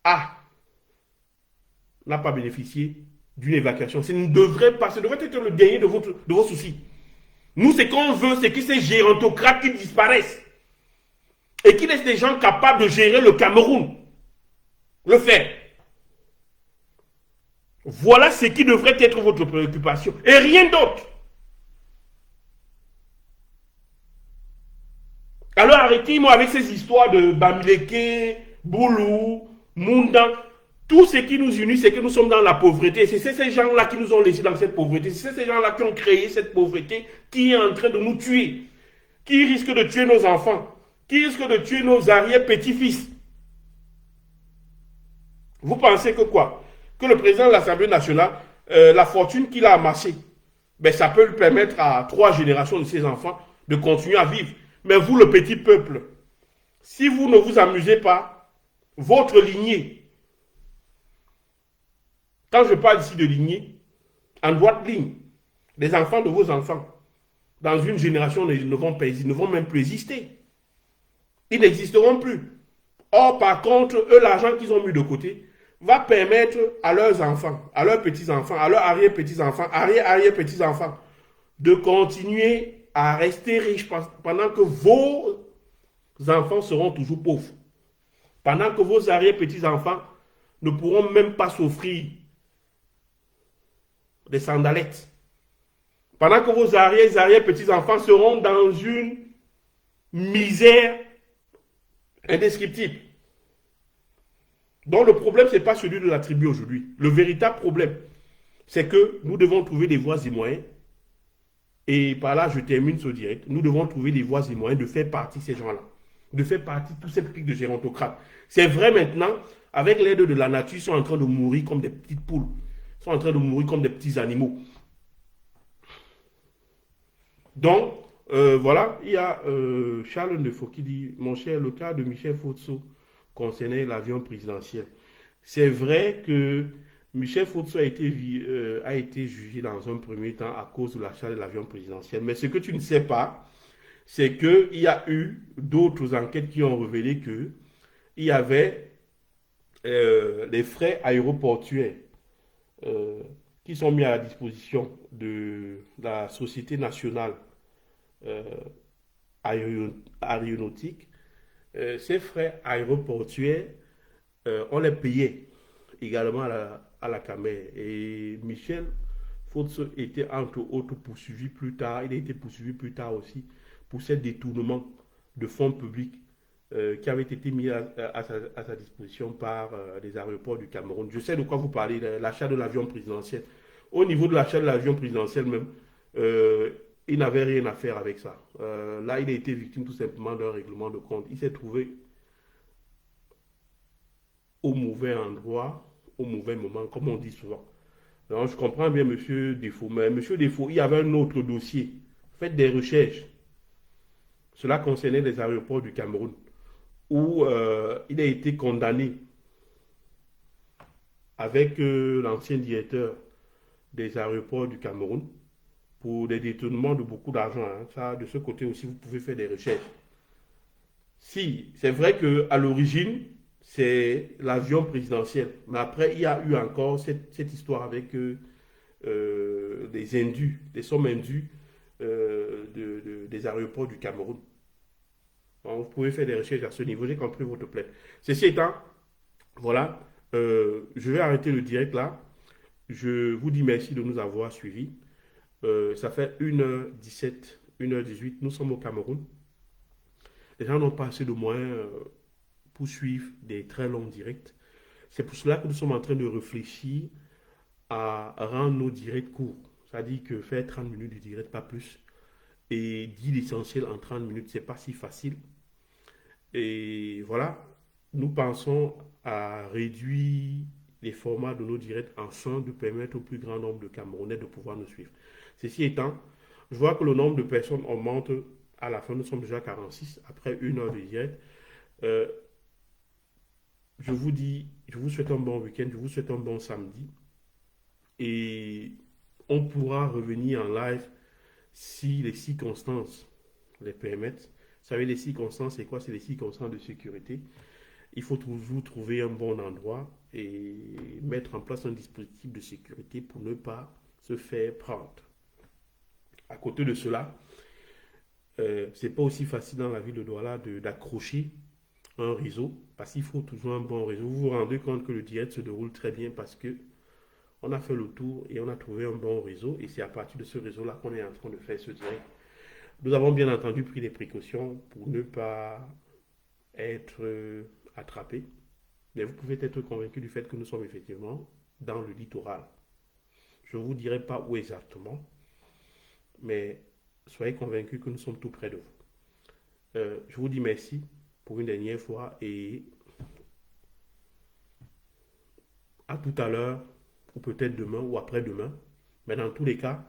A n'a pas bénéficié d'une évacuation. Ça ne devrait pas, ça devrait être le dernier de vos soucis. Nous, ce qu'on veut, c'est que ces gérontocrates qui disparaissent et qui laissent des gens capables de gérer le Cameroun le faire. Voilà ce qui devrait être votre préoccupation et rien d'autre. Alors arrêtez-moi avec ces histoires de Bamileke, Boulou, Moundan. Tout ce qui nous unit, c'est que nous sommes dans la pauvreté. C'est ces gens-là qui nous ont laissés dans cette pauvreté. C'est ces gens-là qui ont créé cette pauvreté qui est en train de nous tuer. Qui risque de tuer nos enfants. Qui risque de tuer nos arrière-petits-fils. Vous pensez que quoi? Que le président de l'Assemblée nationale, la fortune qu'il a amassée, ben, ça peut lui permettre à 3 générations de ses enfants de continuer à vivre. Mais vous, le petit peuple, si vous ne vous amusez pas, votre lignée, quand je parle ici de lignée, en droite ligne, les enfants de vos enfants, dans une génération, ne vont même plus exister. Ils n'existeront plus. Or, par contre, eux, l'argent qu'ils ont mis de côté va permettre à leurs enfants, à leurs petits-enfants, à leurs arrière-petits-enfants, arrière-arrière-petits-enfants, de continuer à rester riches pendant que vos enfants seront toujours pauvres. Pendant que vos arrière-petits-enfants ne pourront même pas s'offrir des sandalettes. Pendant que vos arrière-petits-enfants seront dans une misère indescriptible. Donc le problème, ce n'est pas celui de la tribu aujourd'hui. Le véritable problème, c'est que nous devons trouver des voies et moyens. Et par là, je termine ce direct. Nous devons trouver des voies et moyens de faire partie de ces gens-là. De faire partie de tous ces clics de gérontocrates. C'est vrai maintenant, avec l'aide de la nature, ils sont en train de mourir comme des petites poules. Ils sont en train de mourir comme des petits animaux. Donc, voilà, il y a Charles Nefo qui dit, mon cher, le cas de Michel Fotso concernait l'avion présidentiel. C'est vrai que Michel Fotso a été jugé dans un premier temps à cause de l'achat de l'avion présidentiel. Mais ce que tu ne sais pas, c'est qu'il y a eu d'autres enquêtes qui ont révélé qu'il y avait les frais aéroportuaires qui sont mis à la disposition de la Société nationale aéronautique. Ces frais aéroportuaires, on les payait également à la Camer. Et Michel Fotso était entre autres poursuivi plus tard. Il a été poursuivi plus tard aussi pour ces détournements de fonds publics qui avaient été mis à sa disposition par les aéroports du Cameroun. Je sais de quoi vous parlez, l'achat de l'avion présidentiel. Au niveau de l'achat de l'avion présidentiel même, il n'avait rien à faire avec ça. Là, il a été victime tout simplement d'un règlement de compte. Il s'est trouvé au mauvais endroit, au mauvais moment, comme on dit souvent. Donc, je comprends bien Monsieur Défaut, mais Monsieur Défaut, il y avait un autre dossier. Faites des recherches. Cela concernait les aéroports du Cameroun, où il a été condamné avec l'ancien directeur des aéroports du Cameroun pour des détournements de beaucoup d'argent. Hein. Ça, de ce côté aussi, vous pouvez faire des recherches. Si, c'est vrai qu'à l'origine, c'est l'avion présidentiel. Mais après, il y a eu encore cette histoire avec des indus, des sommes indues des aéroports du Cameroun. Donc, vous pouvez faire des recherches à ce niveau. J'ai compris votre plainte. Ceci étant, voilà, je vais arrêter le direct là. Je vous dis merci de nous avoir suivis. Ça fait 1h17, 1h18. Nous sommes au Cameroun. Les gens n'ont pas assez de moyens pour suivre des très longs directs. C'est pour cela que nous sommes en train de réfléchir à rendre nos directs courts. C'est-à-dire que faire 30 minutes de direct, pas plus. Et dire l'essentiel en 30 minutes, c'est pas si facile. Et voilà, nous pensons à réduire les formats de nos directs afin de permettre au plus grand nombre de Camerounais de pouvoir nous suivre. Ceci étant, je vois que le nombre de personnes augmente. À la fin, nous sommes déjà 46 après 1 heure de direct. Euh, je vous dis, je vous souhaite un bon week-end, je vous souhaite un bon samedi. Et on pourra revenir en live si les circonstances les permettent. Vous savez, les circonstances, c'est quoi? C'est les circonstances de sécurité. Il faut toujours trouver un bon endroit et mettre en place un dispositif de sécurité pour ne pas se faire prendre. À côté de cela, c'est pas aussi facile dans la ville de Douala d'accrocher un réseau parce qu'il faut toujours un bon réseau. Vous vous rendez compte que le direct se déroule très bien parce que on a fait le tour et on a trouvé un bon réseau et c'est à partir de ce réseau-là qu'on est en train de faire ce direct. Nous avons bien entendu pris des précautions pour ne pas être attrapés, mais vous pouvez être convaincu du fait que nous sommes effectivement dans le littoral. Je ne vous dirai pas où exactement, mais soyez convaincus que nous sommes tout près de vous. Je vous dis merci pour une dernière fois et à tout à l'heure, ou peut-être demain ou après-demain. Mais dans tous les cas,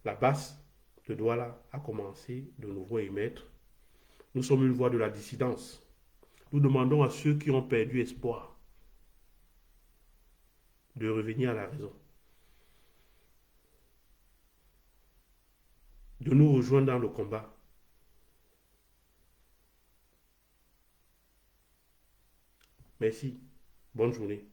la basse de Douala a commencé de nouveau à émettre. Nous sommes une voix de la dissidence. Nous demandons à ceux qui ont perdu espoir de revenir à la raison, de nous rejoindre dans le combat. Merci. Bonne journée.